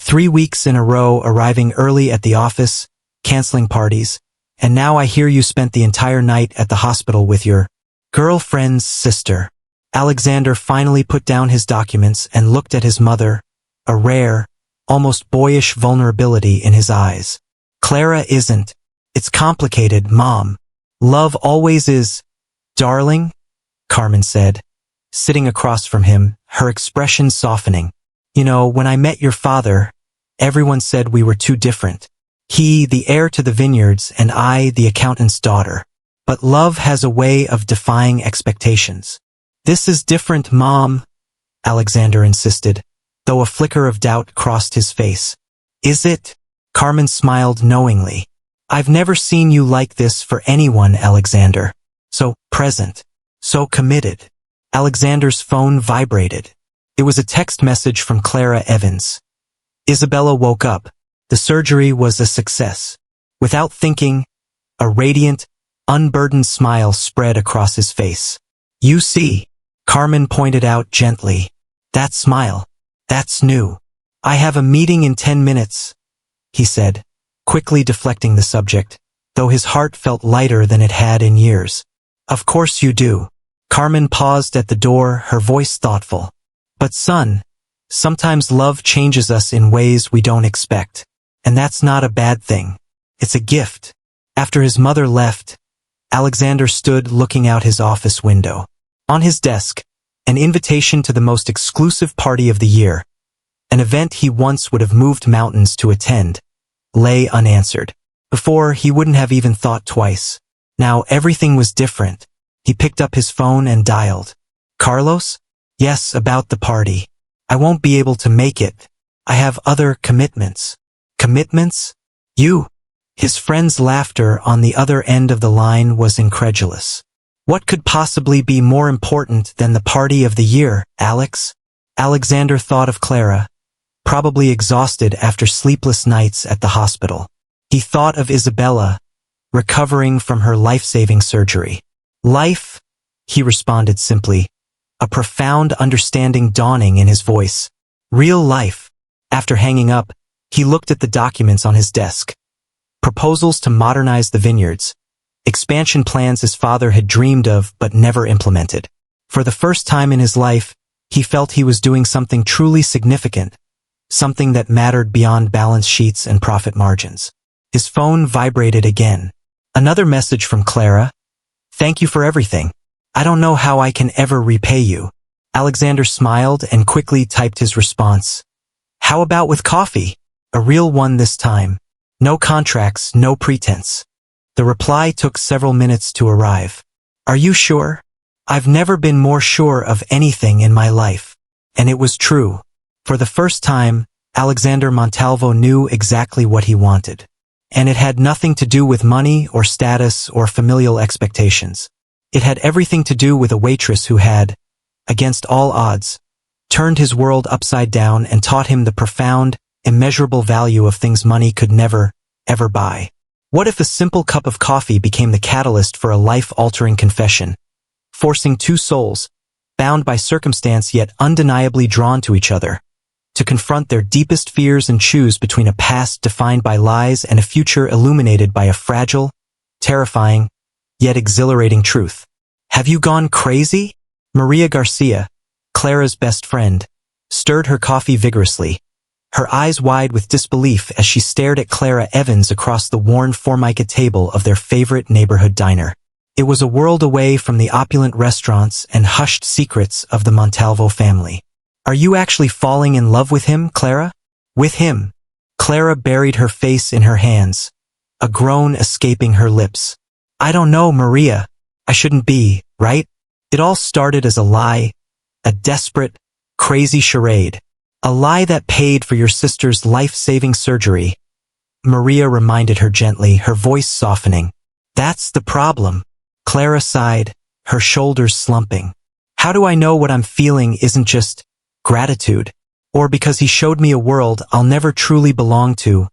3 weeks in a row arriving early at the office, canceling parties, and now I hear you spent the entire night at the hospital with your girlfriend's sister. Alexander finally put down his documents and looked at his mother, a rare, almost boyish vulnerability in his eyes. Clara isn't. It's complicated, Mom. Love always is. Darling, Carmen said, sitting across from him, her expression softening. You know, when I met your father, everyone said we were too different. He, the heir to the vineyards, and I, the accountant's daughter. But love has a way of defying expectations. This is different, Mom, Alexander insisted, though a flicker of doubt crossed his face. Is it? Carmen smiled knowingly. I've never seen you like this for anyone, Alexander. So present. So committed. Alexander's phone vibrated. It was a text message from Clara Evans. Isabella woke up. The surgery was a success. Without thinking, a radiant, unburdened smile spread across his face. You see, Carmen pointed out gently. That smile. That's new. I have a meeting in 10 minutes, he said, quickly deflecting the subject, though his heart felt lighter than it had in years. Of course you do. Carmen paused at the door, her voice thoughtful. But son, sometimes love changes us in ways we don't expect. And that's not a bad thing. It's a gift. After his mother left, Alexander stood looking out his office window. On his desk, an invitation to the most exclusive party of the year, an event he once would have moved mountains to attend, lay unanswered. Before, he wouldn't have even thought twice. Now everything was different. He picked up his phone and dialed. Carlos? Yes, about the party. I won't be able to make it. I have other commitments. Commitments? You? His friend's laughter on the other end of the line was incredulous. What could possibly be more important than the party of the year, Alex? Alexander thought of Clara, probably exhausted after sleepless nights at the hospital. He thought of Isabella, recovering from her life-saving surgery. Life, he responded simply, a profound understanding dawning in his voice. Real life. After hanging up, he looked at the documents on his desk. Proposals to modernize the vineyards. Expansion plans his father had dreamed of but never implemented. For the first time in his life, he felt he was doing something truly significant, something that mattered beyond balance sheets and profit margins. His phone vibrated again. Another message from Clara, Thank you for everything. I don't know how I can ever repay you. Alexander smiled and quickly typed his response. How about with coffee? A real one this time. No contracts, no pretense. The reply took several minutes to arrive. Are you sure? I've never been more sure of anything in my life. And it was true. For the first time, Alexander Montalvo knew exactly what he wanted. And it had nothing to do with money or status or familial expectations. It had everything to do with a waitress who had, against all odds, turned his world upside down and taught him the profound, immeasurable value of things money could never, ever buy. What if a simple cup of coffee became the catalyst for a life-altering confession, forcing two souls, bound by circumstance yet undeniably drawn to each other, to confront their deepest fears and choose between a past defined by lies and a future illuminated by a fragile, terrifying, yet exhilarating truth? Have you gone crazy? Maria Garcia, Clara's best friend, stirred her coffee vigorously, her eyes wide with disbelief as she stared at Clara Evans across the worn formica table of their favorite neighborhood diner. It was a world away from the opulent restaurants and hushed secrets of the Montalvo family. Are you actually falling in love with him, Clara? With him? Clara buried her face in her hands, a groan escaping her lips. I don't know, Maria. I shouldn't be, right? It all started as a lie, a desperate, crazy charade. A lie that paid for your sister's life-saving surgery. Maria reminded her gently, her voice softening. That's the problem. Clara sighed, her shoulders slumping. How do I know what I'm feeling isn't just gratitude? Or because he showed me a world I'll never truly belong to,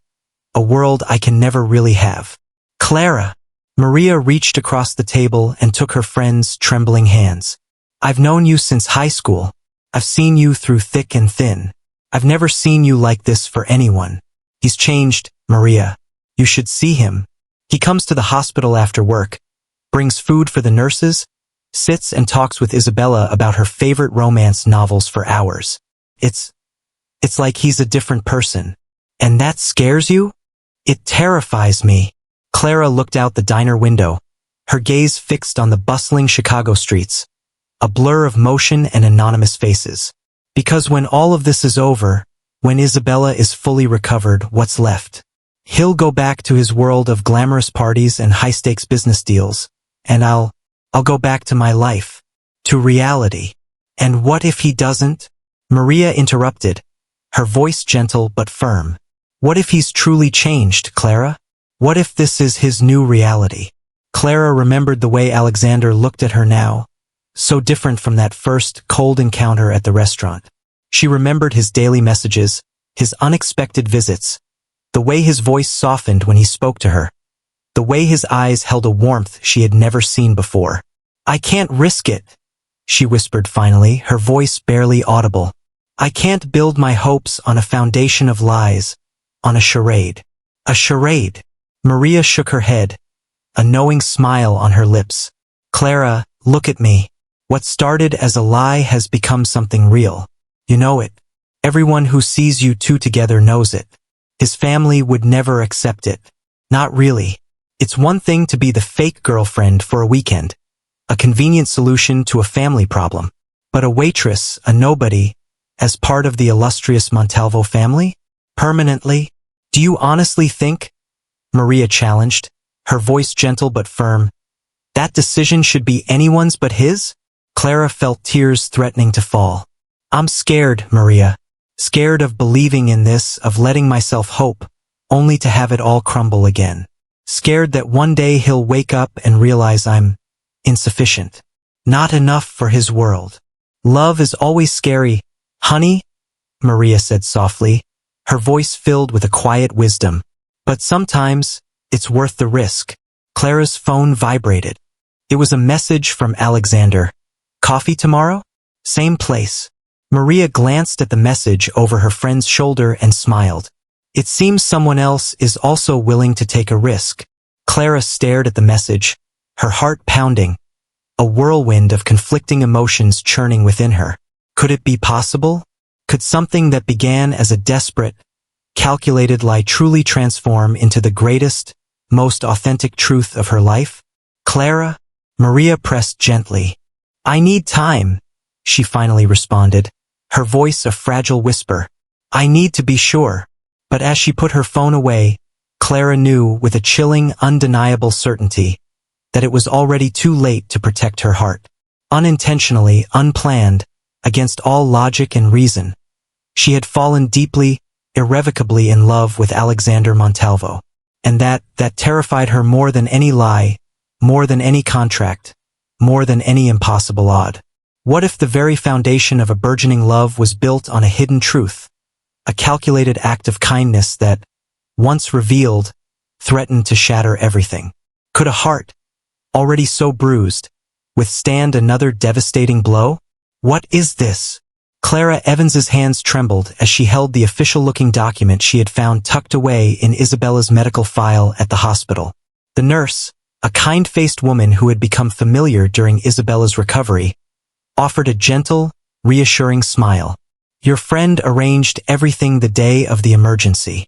a world I can never really have. Clara! Maria reached across the table and took her friend's trembling hands. I've known you since high school. I've seen you through thick and thin. I've never seen you like this for anyone. He's changed, Maria. You should see him. He comes to the hospital after work, brings food for the nurses, sits and talks with Isabella about her favorite romance novels for hours. It's like he's a different person. And that scares you? It terrifies me. Clara looked out the diner window, her gaze fixed on the bustling Chicago streets, a blur of motion and anonymous faces. Because when all of this is over, when Isabella is fully recovered, what's left? He'll go back to his world of glamorous parties and high-stakes business deals, and I'll go back to my life, to reality. And what if he doesn't? Maria interrupted, her voice gentle but firm. What if he's truly changed, Clara? What if this is his new reality? Clara remembered the way Alexander looked at her now, so different from that first cold encounter at the restaurant. She remembered his daily messages, his unexpected visits, the way his voice softened when he spoke to her, the way his eyes held a warmth she had never seen before. I can't risk it, she whispered finally, her voice barely audible. I can't build my hopes on a foundation of lies, on a charade. A charade. Maria shook her head, a knowing smile on her lips. Clara, look at me. What started as a lie has become something real. You know it. Everyone who sees you two together knows it. His family would never accept it. Not really. It's one thing to be the fake girlfriend for a weekend, a convenient solution to a family problem. But a waitress, a nobody, as part of the illustrious Montalvo family? Permanently? Do you honestly think? Maria challenged, her voice gentle but firm. That decision should be anyone's but his? Clara felt tears threatening to fall. I'm scared, Maria. Scared of believing in this, of letting myself hope, only to have it all crumble again. Scared that one day he'll wake up and realize I'm insufficient. Not enough for his world. Love is always scary, honey, Maria said softly, her voice filled with a quiet wisdom. But sometimes, it's worth the risk. Clara's phone vibrated. It was a message from Alexander. Coffee tomorrow? Same place. Maria glanced at the message over her friend's shoulder and smiled. It seems someone else is also willing to take a risk. Clara stared at the message, her heart pounding, a whirlwind of conflicting emotions churning within her. Could it be possible? Could something that began as a desperate, calculated lie truly transform into the greatest, most authentic truth of her life? Clara? Maria pressed gently. I need time, she finally responded, her voice a fragile whisper. I need to be sure. But as she put her phone away, Clara knew with a chilling, undeniable certainty that it was already too late to protect her heart. Unintentionally, unplanned, against all logic and reason, she had fallen deeply, irrevocably in love with Alexander Montalvo. And that terrified her more than any lie, more than any contract, more than any impossible odd. What if the very foundation of a burgeoning love was built on a hidden truth, a calculated act of kindness that, once revealed, threatened to shatter everything? Could a heart, already so bruised, withstand another devastating blow? What is this? Clara Evans's hands trembled as she held the official-looking document she had found tucked away in Isabella's medical file at the hospital. The nurse, a kind-faced woman who had become familiar during Isabella's recovery, offered a gentle, reassuring smile. Your friend arranged everything the day of the emergency.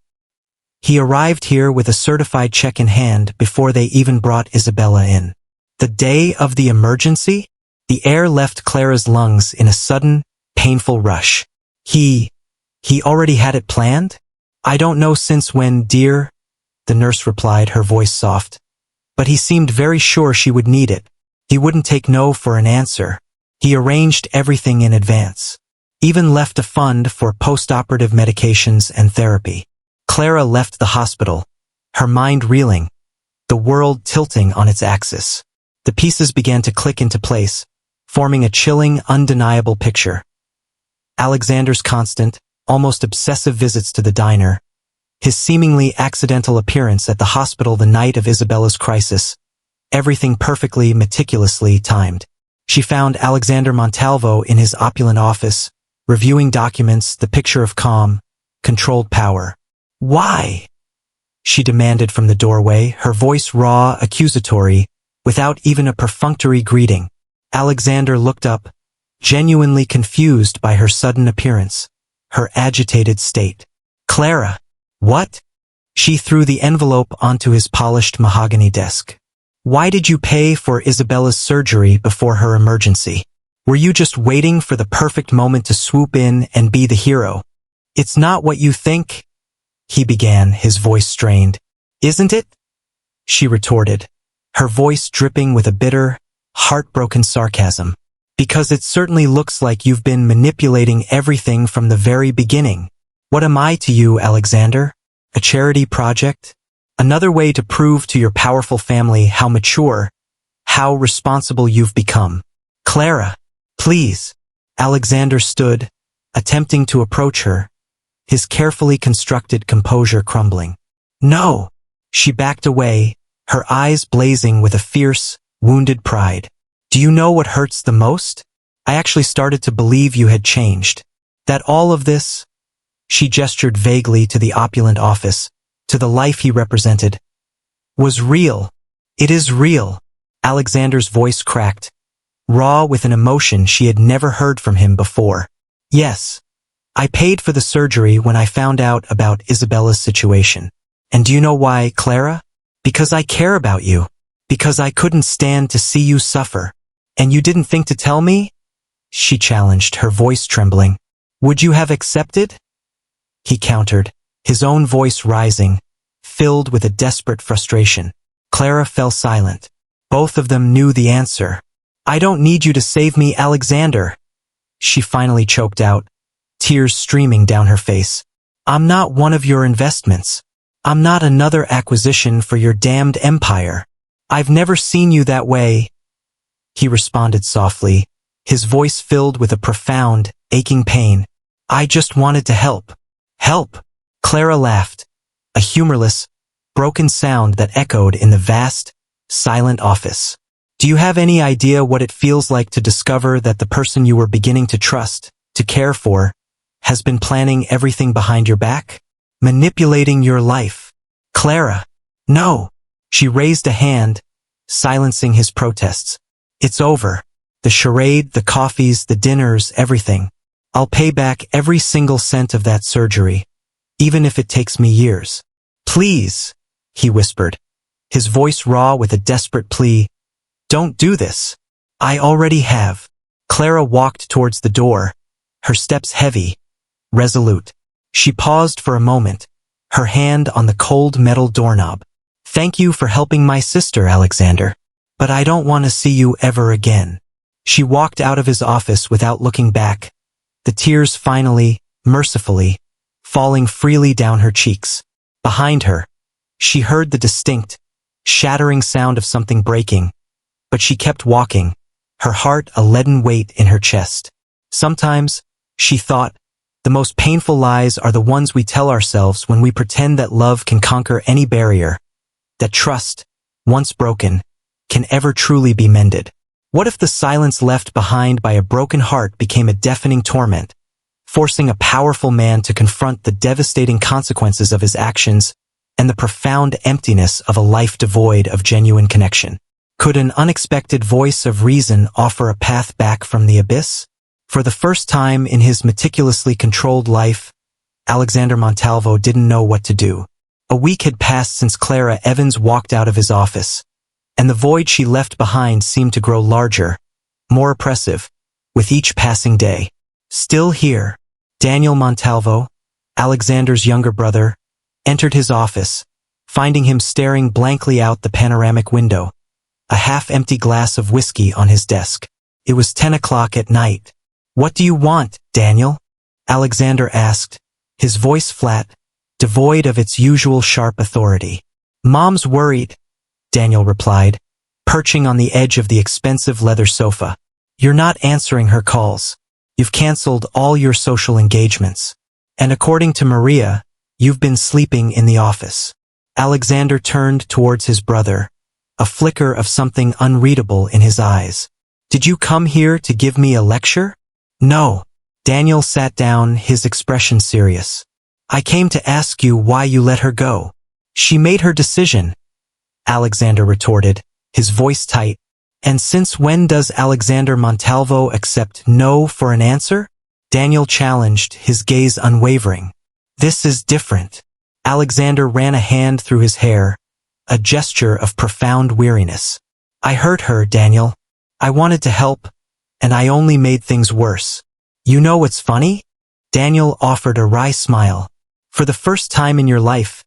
He arrived here with a certified check in hand before they even brought Isabella in. The day of the emergency? The air left Clara's lungs in a sudden, painful rush. He already had it planned? I don't know since when, dear, the nurse replied, her voice soft. But he seemed very sure she would need it. He wouldn't take no for an answer. He arranged everything in advance. Even left a fund for post-operative medications and therapy. Clara left the hospital, her mind reeling, the world tilting on its axis. The pieces began to click into place, forming a chilling, undeniable picture. Alexander's constant, almost obsessive visits to the diner, his seemingly accidental appearance at the hospital the night of Isabella's crisis, everything perfectly, meticulously timed. She found Alexander Montalvo in his opulent office, reviewing documents, the picture of calm, controlled power. Why? She demanded from the doorway, her voice raw, accusatory, without even a perfunctory greeting. Alexander looked up, genuinely confused by her sudden appearance, her agitated state. Clara! What? She threw the envelope onto his polished mahogany desk. Why did you pay for Isabella's surgery before her emergency? Were you just waiting for the perfect moment to swoop in and be the hero? It's not what you think, he began, his voice strained. Isn't it? She retorted, her voice dripping with a bitter, heartbroken sarcasm. Because it certainly looks like you've been manipulating everything from the very beginning. What am I to you, Alexander? A charity project? Another way to prove to your powerful family how mature, how responsible you've become. Clara, please. Alexander stood, attempting to approach her, his carefully constructed composure crumbling. No! She backed away, her eyes blazing with a fierce, wounded pride. Do you know what hurts the most? I actually started to believe you had changed. That all of this, she gestured vaguely to the opulent office, to the life he represented, was real. It is real. Alexander's voice cracked, raw with an emotion she had never heard from him before. Yes, I paid for the surgery when I found out about Isabella's situation. And do you know why, Clara? Because I care about you. Because I couldn't stand to see you suffer. And you didn't think to tell me? She challenged, her voice trembling. Would you have accepted? He countered, his own voice rising, filled with a desperate frustration. Clara fell silent. Both of them knew the answer. I don't need you to save me, Alexander. She finally choked out, tears streaming down her face. I'm not one of your investments. I'm not another acquisition for your damned empire. I've never seen you that way. He responded softly, his voice filled with a profound, aching pain. I just wanted to help. Help! Clara laughed, a humorless, broken sound that echoed in the vast, silent office. Do you have any idea what it feels like to discover that the person you were beginning to trust, to care for, has been planning everything behind your back? Manipulating your life. Clara! No! She raised a hand, silencing his protests. It's over. The charade, the coffees, the dinners, everything. I'll pay back every single cent of that surgery, even if it takes me years. Please, he whispered, his voice raw with a desperate plea. Don't do this. I already have. Clara walked towards the door, her steps heavy, resolute. She paused for a moment, her hand on the cold metal doorknob. Thank you for helping my sister, Alexander. But I don't want to see you ever again. She walked out of his office without looking back, the tears finally, mercifully, falling freely down her cheeks. Behind her, she heard the distinct, shattering sound of something breaking, but she kept walking, her heart a leaden weight in her chest. Sometimes, she thought, the most painful lies are the ones we tell ourselves when we pretend that love can conquer any barrier, that trust, once broken, can ever truly be mended. What if the silence left behind by a broken heart became a deafening torment, forcing a powerful man to confront the devastating consequences of his actions and the profound emptiness of a life devoid of genuine connection? Could an unexpected voice of reason offer a path back from the abyss? For the first time in his meticulously controlled life, Alexander Montalvo didn't know what to do. A week had passed since Clara Evans walked out of his office, and the void she left behind seemed to grow larger, more oppressive, with each passing day. Still here, Daniel Montalvo, Alexander's younger brother, entered his office, finding him staring blankly out the panoramic window, a half-empty glass of whiskey on his desk. It was 10 o'clock at night. "What do you want, Daniel?" Alexander asked, his voice flat, devoid of its usual sharp authority. "Mom's worried," Daniel replied, perching on the edge of the expensive leather sofa. "You're not answering her calls. You've canceled all your social engagements. And according to Maria, you've been sleeping in the office." Alexander turned towards his brother, a flicker of something unreadable in his eyes. "Did you come here to give me a lecture?" "No." Daniel sat down, his expression serious. "I came to ask you why you let her go." "She made her decision," Alexander retorted, his voice tight. "And since when does Alexander Montalvo accept no for an answer?" Daniel challenged, his gaze unwavering. "This is different." Alexander ran a hand through his hair, a gesture of profound weariness. "I hurt her, Daniel. I wanted to help, and I only made things worse. You know what's funny?" Daniel offered a wry smile. "For the first time in your life,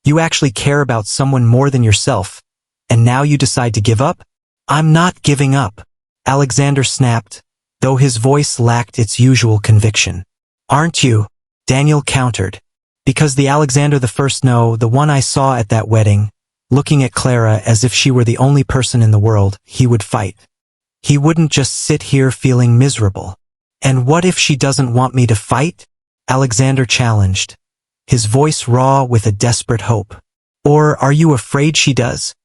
you actually care about someone more than yourself, and now you decide to give up?" "I'm not giving up," Alexander snapped, though his voice lacked its usual conviction. "Aren't you?" Daniel countered. "Because the Alexander the one I saw at that wedding, looking at Clara as if she were the only person in the world, he would fight. He wouldn't just sit here feeling miserable." "And what if she doesn't want me to fight?" Alexander challenged, his voice raw with a desperate hope. "Or are you afraid she does?"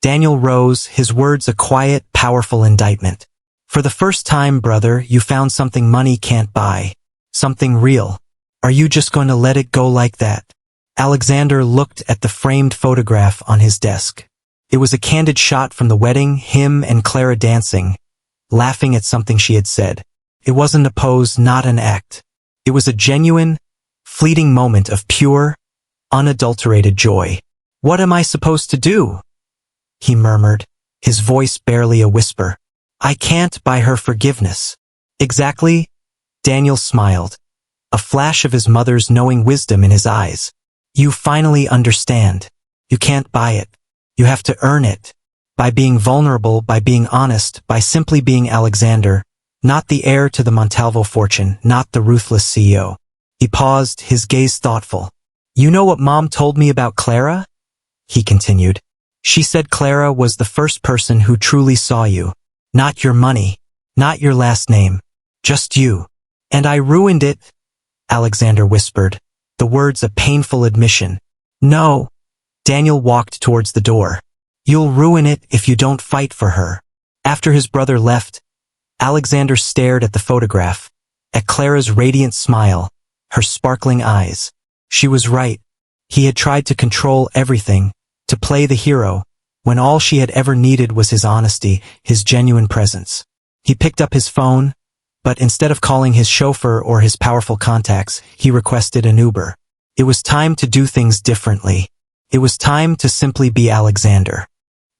Daniel rose, his words a quiet, powerful indictment. "For the first time, brother, you found something money can't buy. Something real. Are you just going to let it go like that?" Alexander looked at the framed photograph on his desk. It was a candid shot from the wedding, him and Clara dancing, laughing at something she had said. It wasn't a pose, not an act. It was a genuine, fleeting moment of pure, unadulterated joy. "What am I supposed to do?" he murmured, his voice barely a whisper. "I can't buy her forgiveness." "Exactly," Daniel smiled, a flash of his mother's knowing wisdom in his eyes. "You finally understand. You can't buy it. You have to earn it. By being vulnerable, by being honest, by simply being Alexander, not the heir to the Montalvo fortune, not the ruthless CEO. He paused, his gaze thoughtful. "You know what Mom told me about Clara?" he continued. "She said Clara was the first person who truly saw you. Not your money, not your last name, just you. And I ruined it," Alexander whispered, the words a painful admission. "No." Daniel walked towards the door. "You'll ruin it if you don't fight for her." After his brother left, Alexander stared at the photograph, at Clara's radiant smile, her sparkling eyes. She was right. He had tried to control everything, to play the hero, when all she had ever needed was his honesty, his genuine presence. He picked up his phone, but instead of calling his chauffeur or his powerful contacts, he requested an Uber. It was time to do things differently. It was time to simply be Alexander.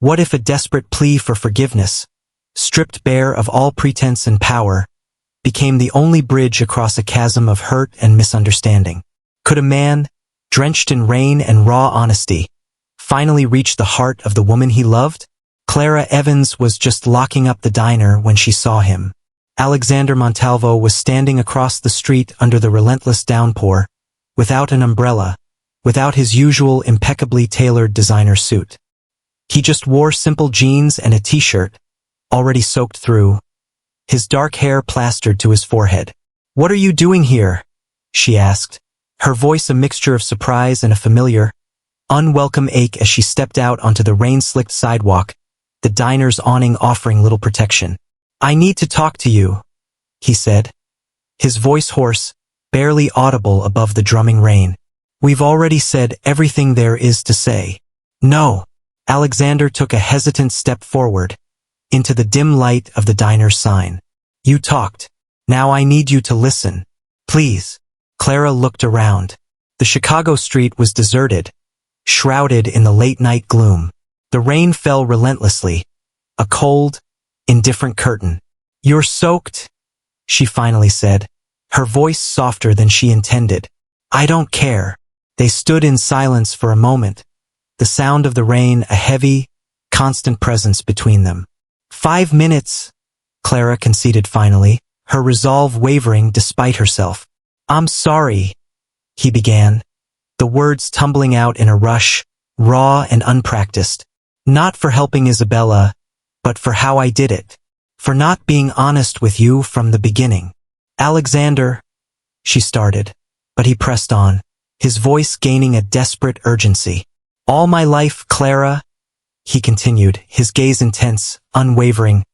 What if a desperate plea for forgiveness, stripped bare of all pretense and power, became the only bridge across a chasm of hurt and misunderstanding? Could a man, drenched in rain and raw honesty, finally reach the heart of the woman he loved? Clara Evans was just locking up the diner when she saw him. Alexander Montalvo was standing across the street under the relentless downpour, without an umbrella, without his usual impeccably tailored designer suit. He just wore simple jeans and a t-shirt, already soaked through, his dark hair plastered to his forehead. "What are you doing here?" she asked, her voice a mixture of surprise and a familiar, unwelcome ache as she stepped out onto the rain-slicked sidewalk, the diner's awning offering little protection. "I need to talk to you," he said, his voice hoarse, barely audible above the drumming rain. "We've already said everything there is to say." "No." Alexander took a hesitant step forward, into the dim light of the diner's sign. "You talked. Now I need you to listen. Please." Clara looked around. The Chicago street was deserted, shrouded in the late-night gloom. The rain fell relentlessly, a cold, indifferent curtain. "You're soaked," she finally said, her voice softer than she intended. "I don't care." They stood in silence for a moment, the sound of the rain a heavy, constant presence between them. 5 minutes, Clara conceded finally, her resolve wavering despite herself. "I'm sorry," he began, the words tumbling out in a rush, raw and unpracticed. "Not for helping Isabella, but for how I did it. For not being honest with you from the beginning." "Alexander," she started, but he pressed on, his voice gaining a desperate urgency. "All my life, Clara," he continued, his gaze intense, unwavering,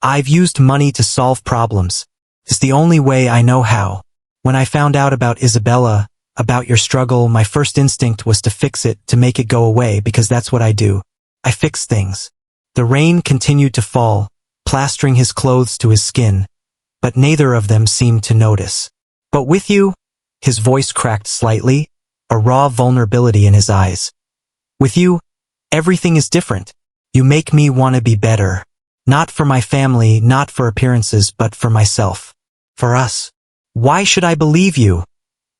"I've used money to solve problems. It's the only way I know how. When I found out about Isabella, about your struggle, my first instinct was to fix it, to make it go away, because that's what I do. I fix things." The rain continued to fall, plastering his clothes to his skin, but neither of them seemed to notice. "But with you," his voice cracked slightly, a raw vulnerability in his eyes. "With you, everything is different. You make me want to be better. Not for my family, not for appearances, but for myself. For us." "Why should I believe you?"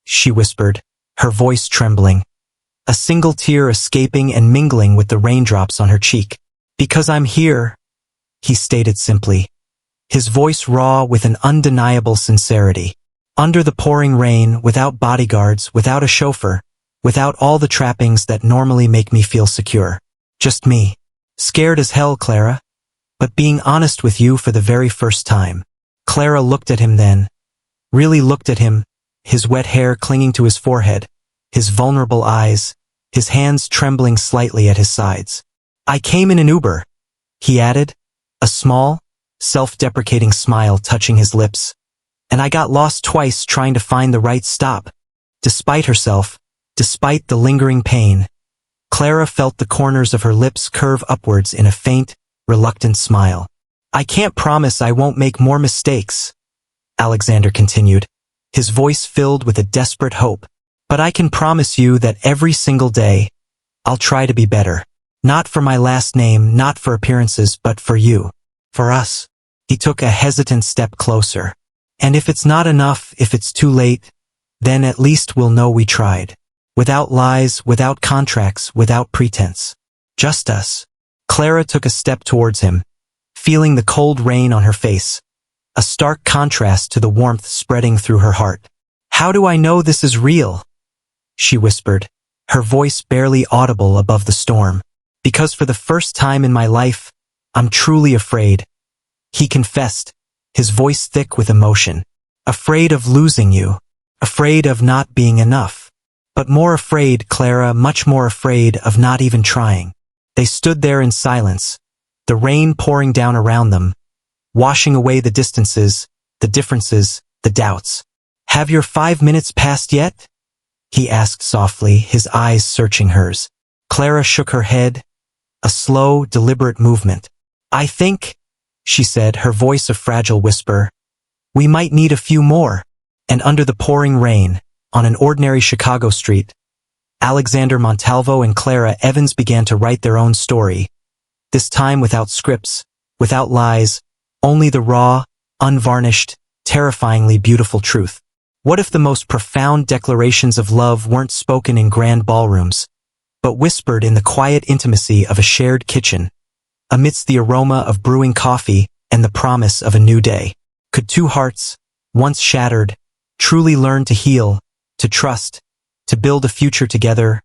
she whispered, her voice trembling, a single tear escaping and mingling with the raindrops on her cheek. "Because I'm here," he stated simply, his voice raw with an undeniable sincerity. "Under the pouring rain, without bodyguards, without a chauffeur, without all the trappings that normally make me feel secure. Just me. Scared as hell, Clara. But being honest with you for the very first time." Clara looked at him then, really looked at him, his wet hair clinging to his forehead, his vulnerable eyes, his hands trembling slightly at his sides. "I came in an Uber," he added, a small, self-deprecating smile touching his lips. "And I got lost twice trying to find the right stop." Despite herself, despite the lingering pain, Clara felt the corners of her lips curve upwards in a faint, reluctant smile. "I can't promise I won't make more mistakes," Alexander continued, his voice filled with a desperate hope. "But I can promise you that every single day, I'll try to be better. Not for my last name, not for appearances, but for you. For us." He took a hesitant step closer. "And if it's not enough, if it's too late, then at least we'll know we tried. Without lies, without contracts, without pretense. Just us." Clara took a step towards him, feeling the cold rain on her face, a stark contrast to the warmth spreading through her heart. "How do I know this is real?" she whispered, her voice barely audible above the storm. "Because for the first time in my life, I'm truly afraid," he confessed, his voice thick with emotion. "Afraid of losing you. Afraid of not being enough. But more afraid, Clara, much more afraid of not even trying." They stood there in silence, the rain pouring down around them, washing away the distances, the differences, the doubts. "Have your 5 minutes passed yet?" he asked softly, his eyes searching hers. Clara shook her head, a slow, deliberate movement. "I think," she said, her voice a fragile whisper, "we might need a few more." And under the pouring rain, on an ordinary Chicago street, Alexander Montalvo and Clara Evans began to write their own story, this time without scripts, without lies, only the raw, unvarnished, terrifyingly beautiful truth. What if the most profound declarations of love weren't spoken in grand ballrooms, but whispered in the quiet intimacy of a shared kitchen, amidst the aroma of brewing coffee and the promise of a new day? Could two hearts, once shattered, truly learn to heal, to trust, to build a future together,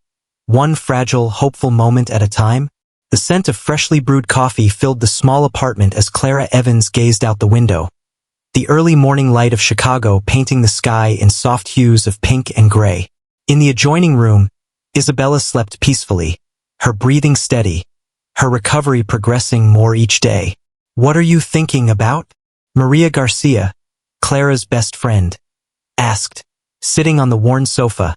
one fragile, hopeful moment at a time? The scent of freshly brewed coffee filled the small apartment as Clara Evans gazed out the window, the early morning light of Chicago painting the sky in soft hues of pink and gray. In the adjoining room, Isabella slept peacefully, her breathing steady, her recovery progressing more each day. "What are you thinking about?" Maria Garcia, Clara's best friend, asked, sitting on the worn sofa,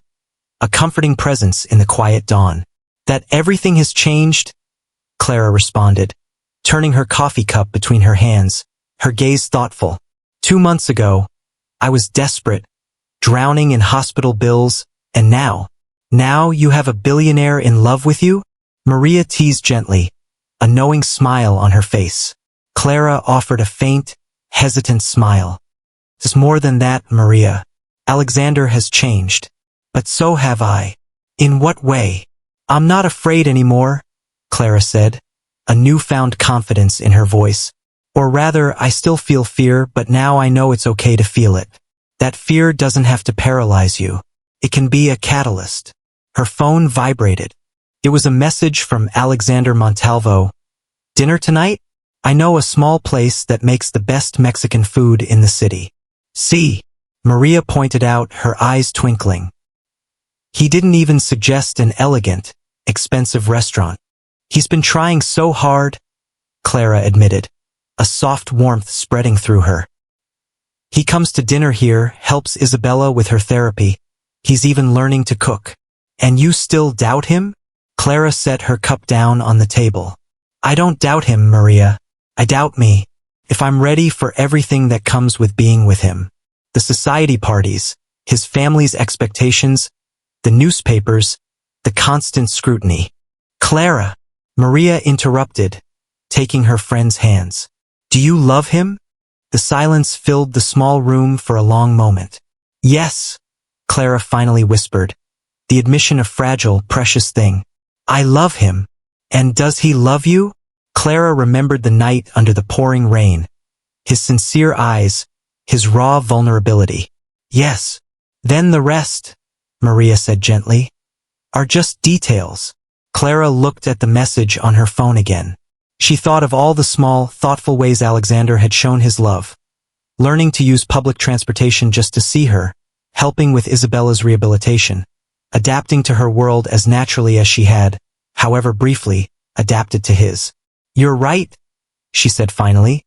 a comforting presence in the quiet dawn. "That everything has changed," Clara responded, turning her coffee cup between her hands, her gaze thoughtful. 2 months ago, I was desperate, drowning in hospital bills, and now you have a billionaire in love with you?" Maria teased gently, a knowing smile on her face. Clara offered a faint, hesitant smile. "It's more than that, Maria. Alexander has changed. But so have I." "In what way?" "I'm not afraid anymore," Clara said, a newfound confidence in her voice. "Or rather, I still feel fear, but now I know it's okay to feel it. That fear doesn't have to paralyze you. It can be a catalyst." Her phone vibrated. It was a message from Alexander Montalvo. "Dinner tonight? I know a small place that makes the best Mexican food in the city." "See," Maria pointed out, her eyes twinkling. "He didn't even suggest an elegant, expensive restaurant. He's been trying so hard," Clara admitted, a soft warmth spreading through her. "He comes to dinner here, helps Isabella with her therapy. He's even learning to cook." "And you still doubt him?" Clara set her cup down on the table. "I don't doubt him, Maria. I doubt me, if I'm ready for everything that comes with being with him. The society parties, his family's expectations, the newspapers, the constant scrutiny." "Clara," Maria interrupted, taking her friend's hands. "Do you love him?" The silence filled the small room for a long moment. "Yes," Clara finally whispered, the admission a fragile, precious thing. "I love him." "And does he love you?" Clara remembered the night under the pouring rain, his sincere eyes, his raw vulnerability. "Yes." "Then the rest," Maria said gently, "are just details." Clara looked at the message on her phone again. She thought of all the small, thoughtful ways Alexander had shown his love. Learning to use public transportation just to see her, helping with Isabella's rehabilitation, adapting to her world as naturally as she had, however briefly, adapted to his. "You're right," she said finally,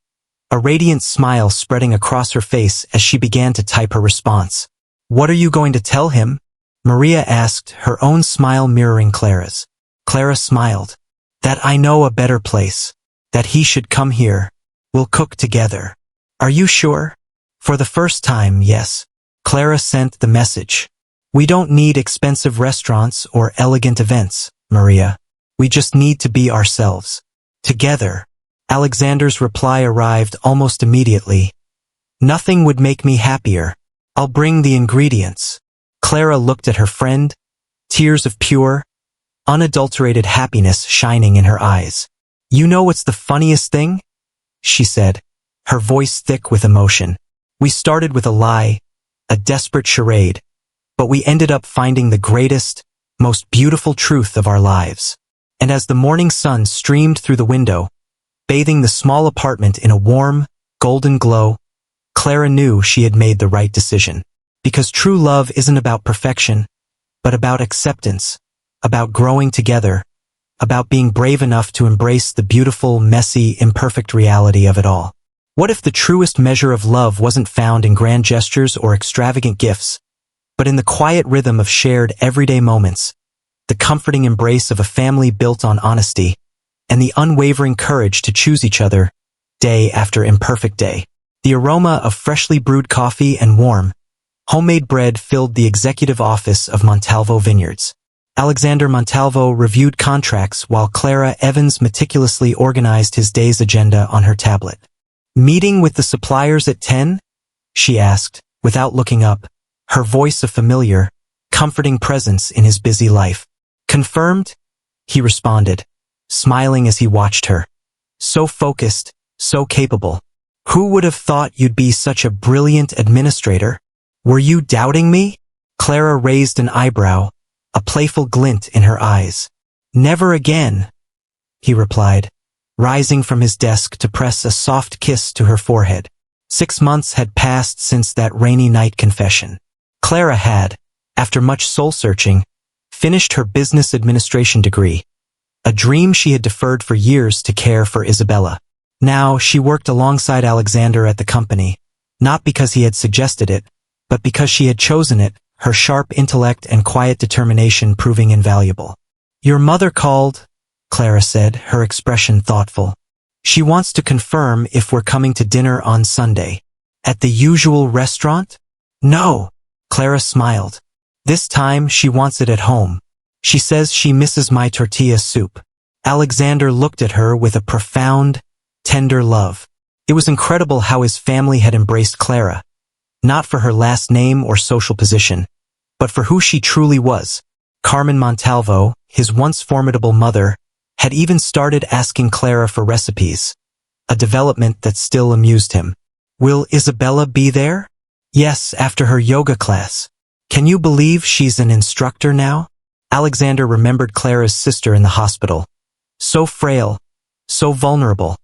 a radiant smile spreading across her face as she began to type her response. "What are you going to tell him?" Maria asked, her own smile mirroring Clara's. Clara smiled. "That I know a better place. That he should come here. We'll cook together." "Are you sure?" "For the first time, yes." Clara sent the message. "We don't need expensive restaurants or elegant events, Maria. We just need to be ourselves. Together." Alexander's reply arrived almost immediately. "Nothing would make me happier. I'll bring the ingredients." Clara looked at her friend, tears of pure, unadulterated happiness shining in her eyes. "You know what's the funniest thing?" she said, her voice thick with emotion. "We started with a lie, a desperate charade, but we ended up finding the greatest, most beautiful truth of our lives." And as the morning sun streamed through the window, bathing the small apartment in a warm, golden glow, Clara knew she had made the right decision. Because true love isn't about perfection, but about acceptance, about growing together, about being brave enough to embrace the beautiful, messy, imperfect reality of it all. What if the truest measure of love wasn't found in grand gestures or extravagant gifts, but in the quiet rhythm of shared everyday moments, the comforting embrace of a family built on honesty, and the unwavering courage to choose each other, day after imperfect day? The aroma of freshly brewed coffee and warm, homemade bread filled the executive office of Montalvo Vineyards. Alexander Montalvo reviewed contracts while Clara Evans meticulously organized his day's agenda on her tablet. "Meeting with the suppliers at 10?" she asked, without looking up, her voice a familiar, comforting presence in his busy life. "Confirmed?" he responded, smiling as he watched her. So focused, so capable. "Who would have thought you'd be such a brilliant administrator? Were you doubting me?" Clara raised an eyebrow, a playful glint in her eyes. "Never again," he replied, rising from his desk to press a soft kiss to her forehead. 6 months had passed since that rainy night confession. Clara had, after much soul-searching, finished her business administration degree, a dream she had deferred for years to care for Isabella. Now she worked alongside Alexander at the company, not because he had suggested it, but because she had chosen it, her sharp intellect and quiet determination proving invaluable. "Your mother called," Clara said, her expression thoughtful. "She wants to confirm if we're coming to dinner on Sunday. At the usual restaurant?" "No," Clara smiled. "This time she wants it at home. She says she misses my tortilla soup." Alexander looked at her with a profound, tender love. It was incredible how his family had embraced Clara, not for her last name or social position, but for who she truly was. Carmen Montalvo, his once formidable mother, had even started asking Clara for recipes, a development that still amused him. "Will Isabella be there?" "Yes, after her yoga class. Can you believe she's an instructor now?" Alexander remembered Clara's sister in the hospital. So frail, so vulnerable,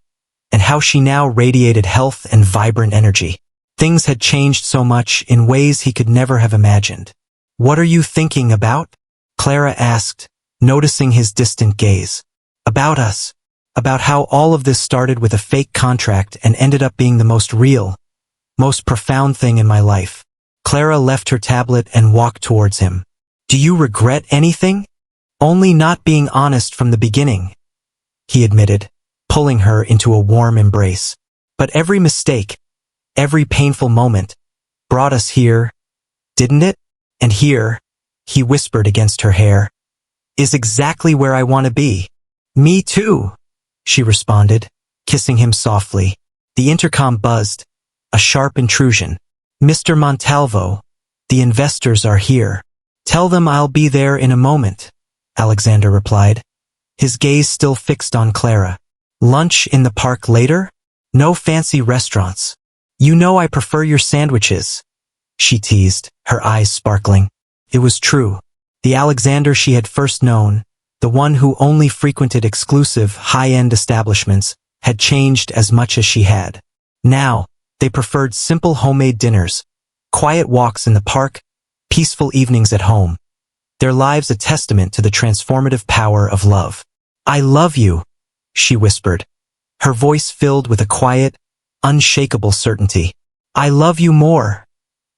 and how she now radiated health and vibrant energy. Things had changed so much in ways he could never have imagined. "What are you thinking about?" Clara asked, noticing his distant gaze. "About us. About how all of this started with a fake contract and ended up being the most real, most profound thing in my life." Clara left her tablet and walked towards him. "Do you regret anything?" "Only not being honest from the beginning," he admitted, pulling her into a warm embrace. "But every mistake, every painful moment, brought us here, didn't it? And here," he whispered against her hair, "is exactly where I want to be." "Me too," she responded, kissing him softly. The intercom buzzed, a sharp intrusion. "Mr. Montalvo, the investors are here." "Tell them I'll be there in a moment," Alexander replied, his gaze still fixed on Clara. "Lunch in the park later? No fancy restaurants. You know I prefer your sandwiches," she teased, her eyes sparkling. It was true. The Alexander she had first known, the one who only frequented exclusive, high-end establishments, had changed as much as she had. Now, they preferred simple homemade dinners, quiet walks in the park, peaceful evenings at home. Their lives a testament to the transformative power of love. "I love you," she whispered, her voice filled with a quiet, unshakable certainty. "I love you more,"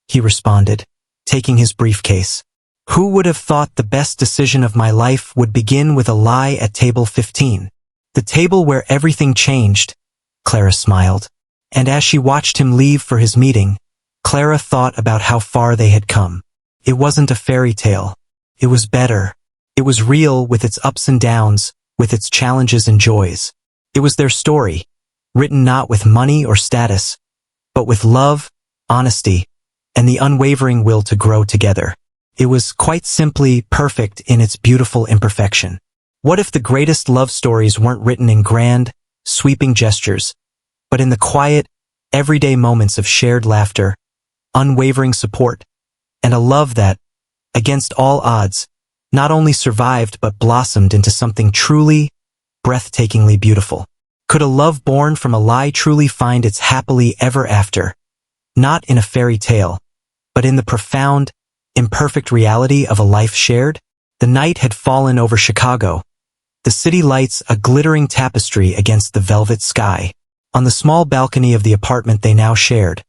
he responded, taking his briefcase. "Who would have thought the best decision of my life would begin with a lie at table 15? The table where everything changed," Clara smiled. And as she watched him leave for his meeting, Clara thought about how far they had come. It wasn't a fairy tale. It was better. It was real with its ups and downs, with its challenges and joys. It was their story, written not with money or status, but with love, honesty, and the unwavering will to grow together. It was quite simply perfect in its beautiful imperfection. What if the greatest love stories weren't written in grand, sweeping gestures, but in the quiet, everyday moments of shared laughter, unwavering support, and a love that, against all odds, not only survived but blossomed into something truly, breathtakingly beautiful? Could a love born from a lie truly find its happily ever after? Not in a fairy tale, but in the profound, imperfect reality of a life shared? The night had fallen over Chicago, the city lights a glittering tapestry against the velvet sky. On the small balcony of the apartment they now shared,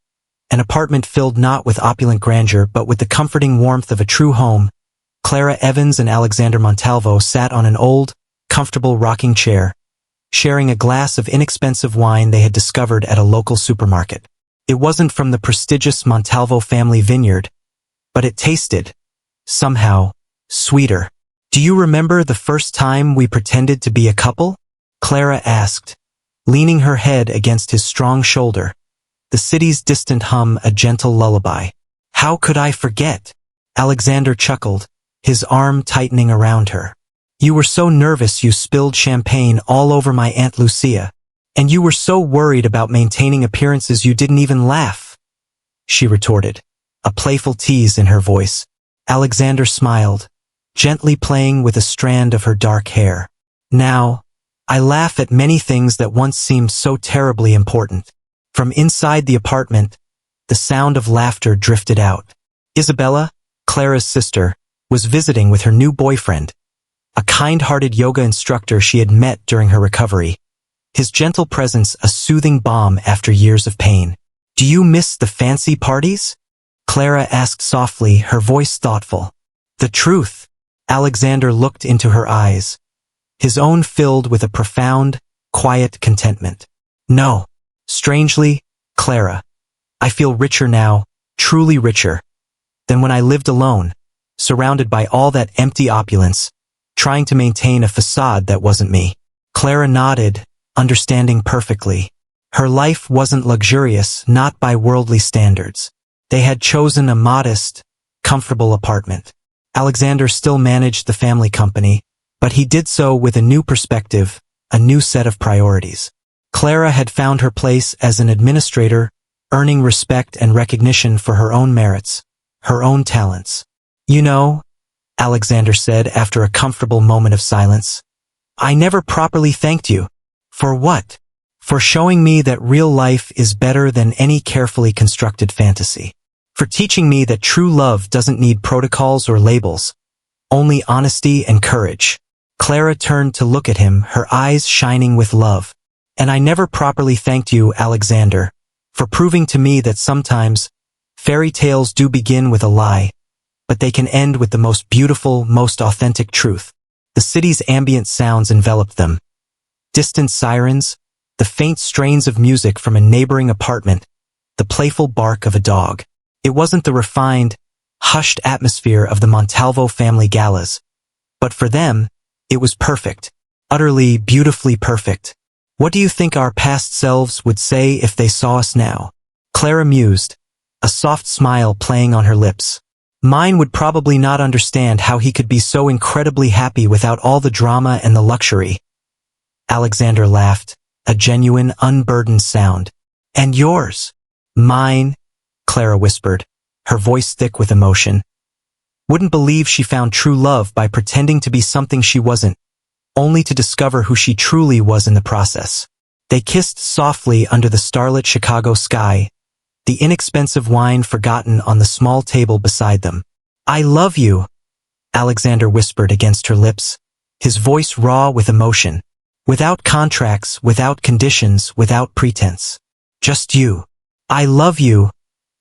an apartment filled not with opulent grandeur but with the comforting warmth of a true home, Clara Evans and Alexander Montalvo sat on an old, comfortable rocking chair, sharing a glass of inexpensive wine they had discovered at a local supermarket. It wasn't from the prestigious Montalvo family vineyard, but it tasted, somehow, sweeter. Do you remember the first time we pretended to be a couple? Clara asked, leaning her head against his strong shoulder, the city's distant hum a gentle lullaby. How could I forget? Alexander chuckled, his arm tightening around her. You were so nervous you spilled champagne all over my Aunt Lucia, and you were so worried about maintaining appearances you didn't even laugh, she retorted, a playful tease in her voice. Alexander smiled, gently playing with a strand of her dark hair. Now, I laugh at many things that once seemed so terribly important. From inside the apartment, the sound of laughter drifted out. Isabella, Clara's sister, was visiting with her new boyfriend, a kind-hearted yoga instructor she had met during her recovery. His gentle presence a soothing balm after years of pain. Do you miss the fancy parties? Clara asked softly, her voice thoughtful. The truth. Alexander looked into her eyes, his own filled with a profound, quiet contentment. No. Strangely, Clara, I feel richer now, truly richer, than when I lived alone, surrounded by all that empty opulence, trying to maintain a facade that wasn't me. Clara nodded, understanding perfectly. Her life wasn't luxurious, not by worldly standards. They had chosen a modest, comfortable apartment. Alexander still managed the family company, but he did so with a new perspective, a new set of priorities. Clara had found her place as an administrator, earning respect and recognition for her own merits, her own talents. You know, Alexander said after a comfortable moment of silence, I never properly thanked you. For what? For showing me that real life is better than any carefully constructed fantasy. For teaching me that true love doesn't need protocols or labels, only honesty and courage. Clara turned to look at him, her eyes shining with love. And I never properly thanked you, Alexander, for proving to me that sometimes fairy tales do begin with a lie, but they can end with the most beautiful, most authentic truth. The city's ambient sounds enveloped them. Distant sirens, the faint strains of music from a neighboring apartment, the playful bark of a dog. It wasn't the refined, hushed atmosphere of the Montalvo family galas, but for them, it was perfect, utterly, beautifully perfect. What do you think our past selves would say if they saw us now? Clara mused, a soft smile playing on her lips. Mine would probably not understand how he could be so incredibly happy without all the drama and the luxury. Alexander laughed, a genuine, unburdened sound. And yours? Mine, Clara whispered, her voice thick with emotion. Wouldn't believe she found true love by pretending to be something she wasn't, only to discover who she truly was in the process. They kissed softly under the starlit Chicago sky, the inexpensive wine forgotten on the small table beside them. I love you, Alexander whispered against her lips, his voice raw with emotion. Without contracts, without conditions, without pretense. Just you. I love you,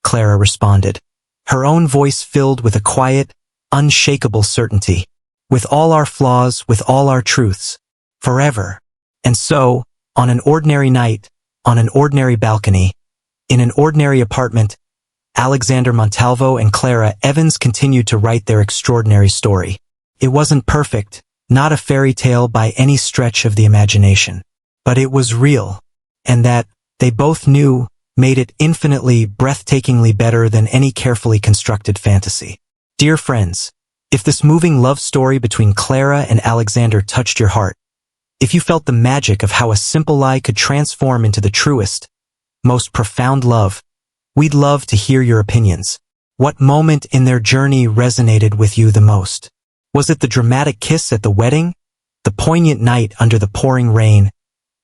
Clara responded, her own voice filled with a quiet, unshakable certainty. With all our flaws, with all our truths. Forever. And so, on an ordinary night, on an ordinary balcony, in an ordinary apartment, Alexander Montalvo and Clara Evans continued to write their extraordinary story. It wasn't perfect, not a fairy tale by any stretch of the imagination. But it was real. And that, they both knew, made it infinitely, breathtakingly better than any carefully constructed fantasy. Dear friends, if this moving love story between Clara and Alexander touched your heart, if you felt the magic of how a simple lie could transform into the truest, most profound love, we'd love to hear your opinions. What moment in their journey resonated with you the most? Was it the dramatic kiss at the wedding, the poignant night under the pouring rain,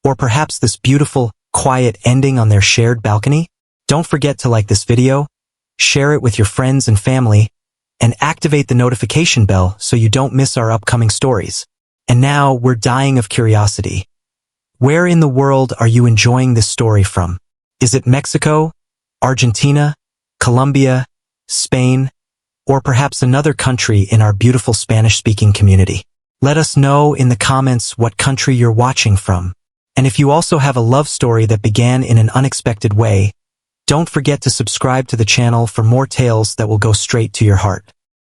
or perhaps this beautiful, quiet ending on their shared balcony? Don't forget to like this video, share it with your friends and family, and activate the notification bell so you don't miss our upcoming stories. And now we're dying of curiosity. Where in the world are you enjoying this story from? Is it Mexico, Argentina, Colombia, Spain, or perhaps another country in our beautiful Spanish-speaking community? Let us know in the comments what country you're watching from. And if you also have a love story that began in an unexpected way, don't forget to subscribe to the channel for more tales that will go straight to your heart.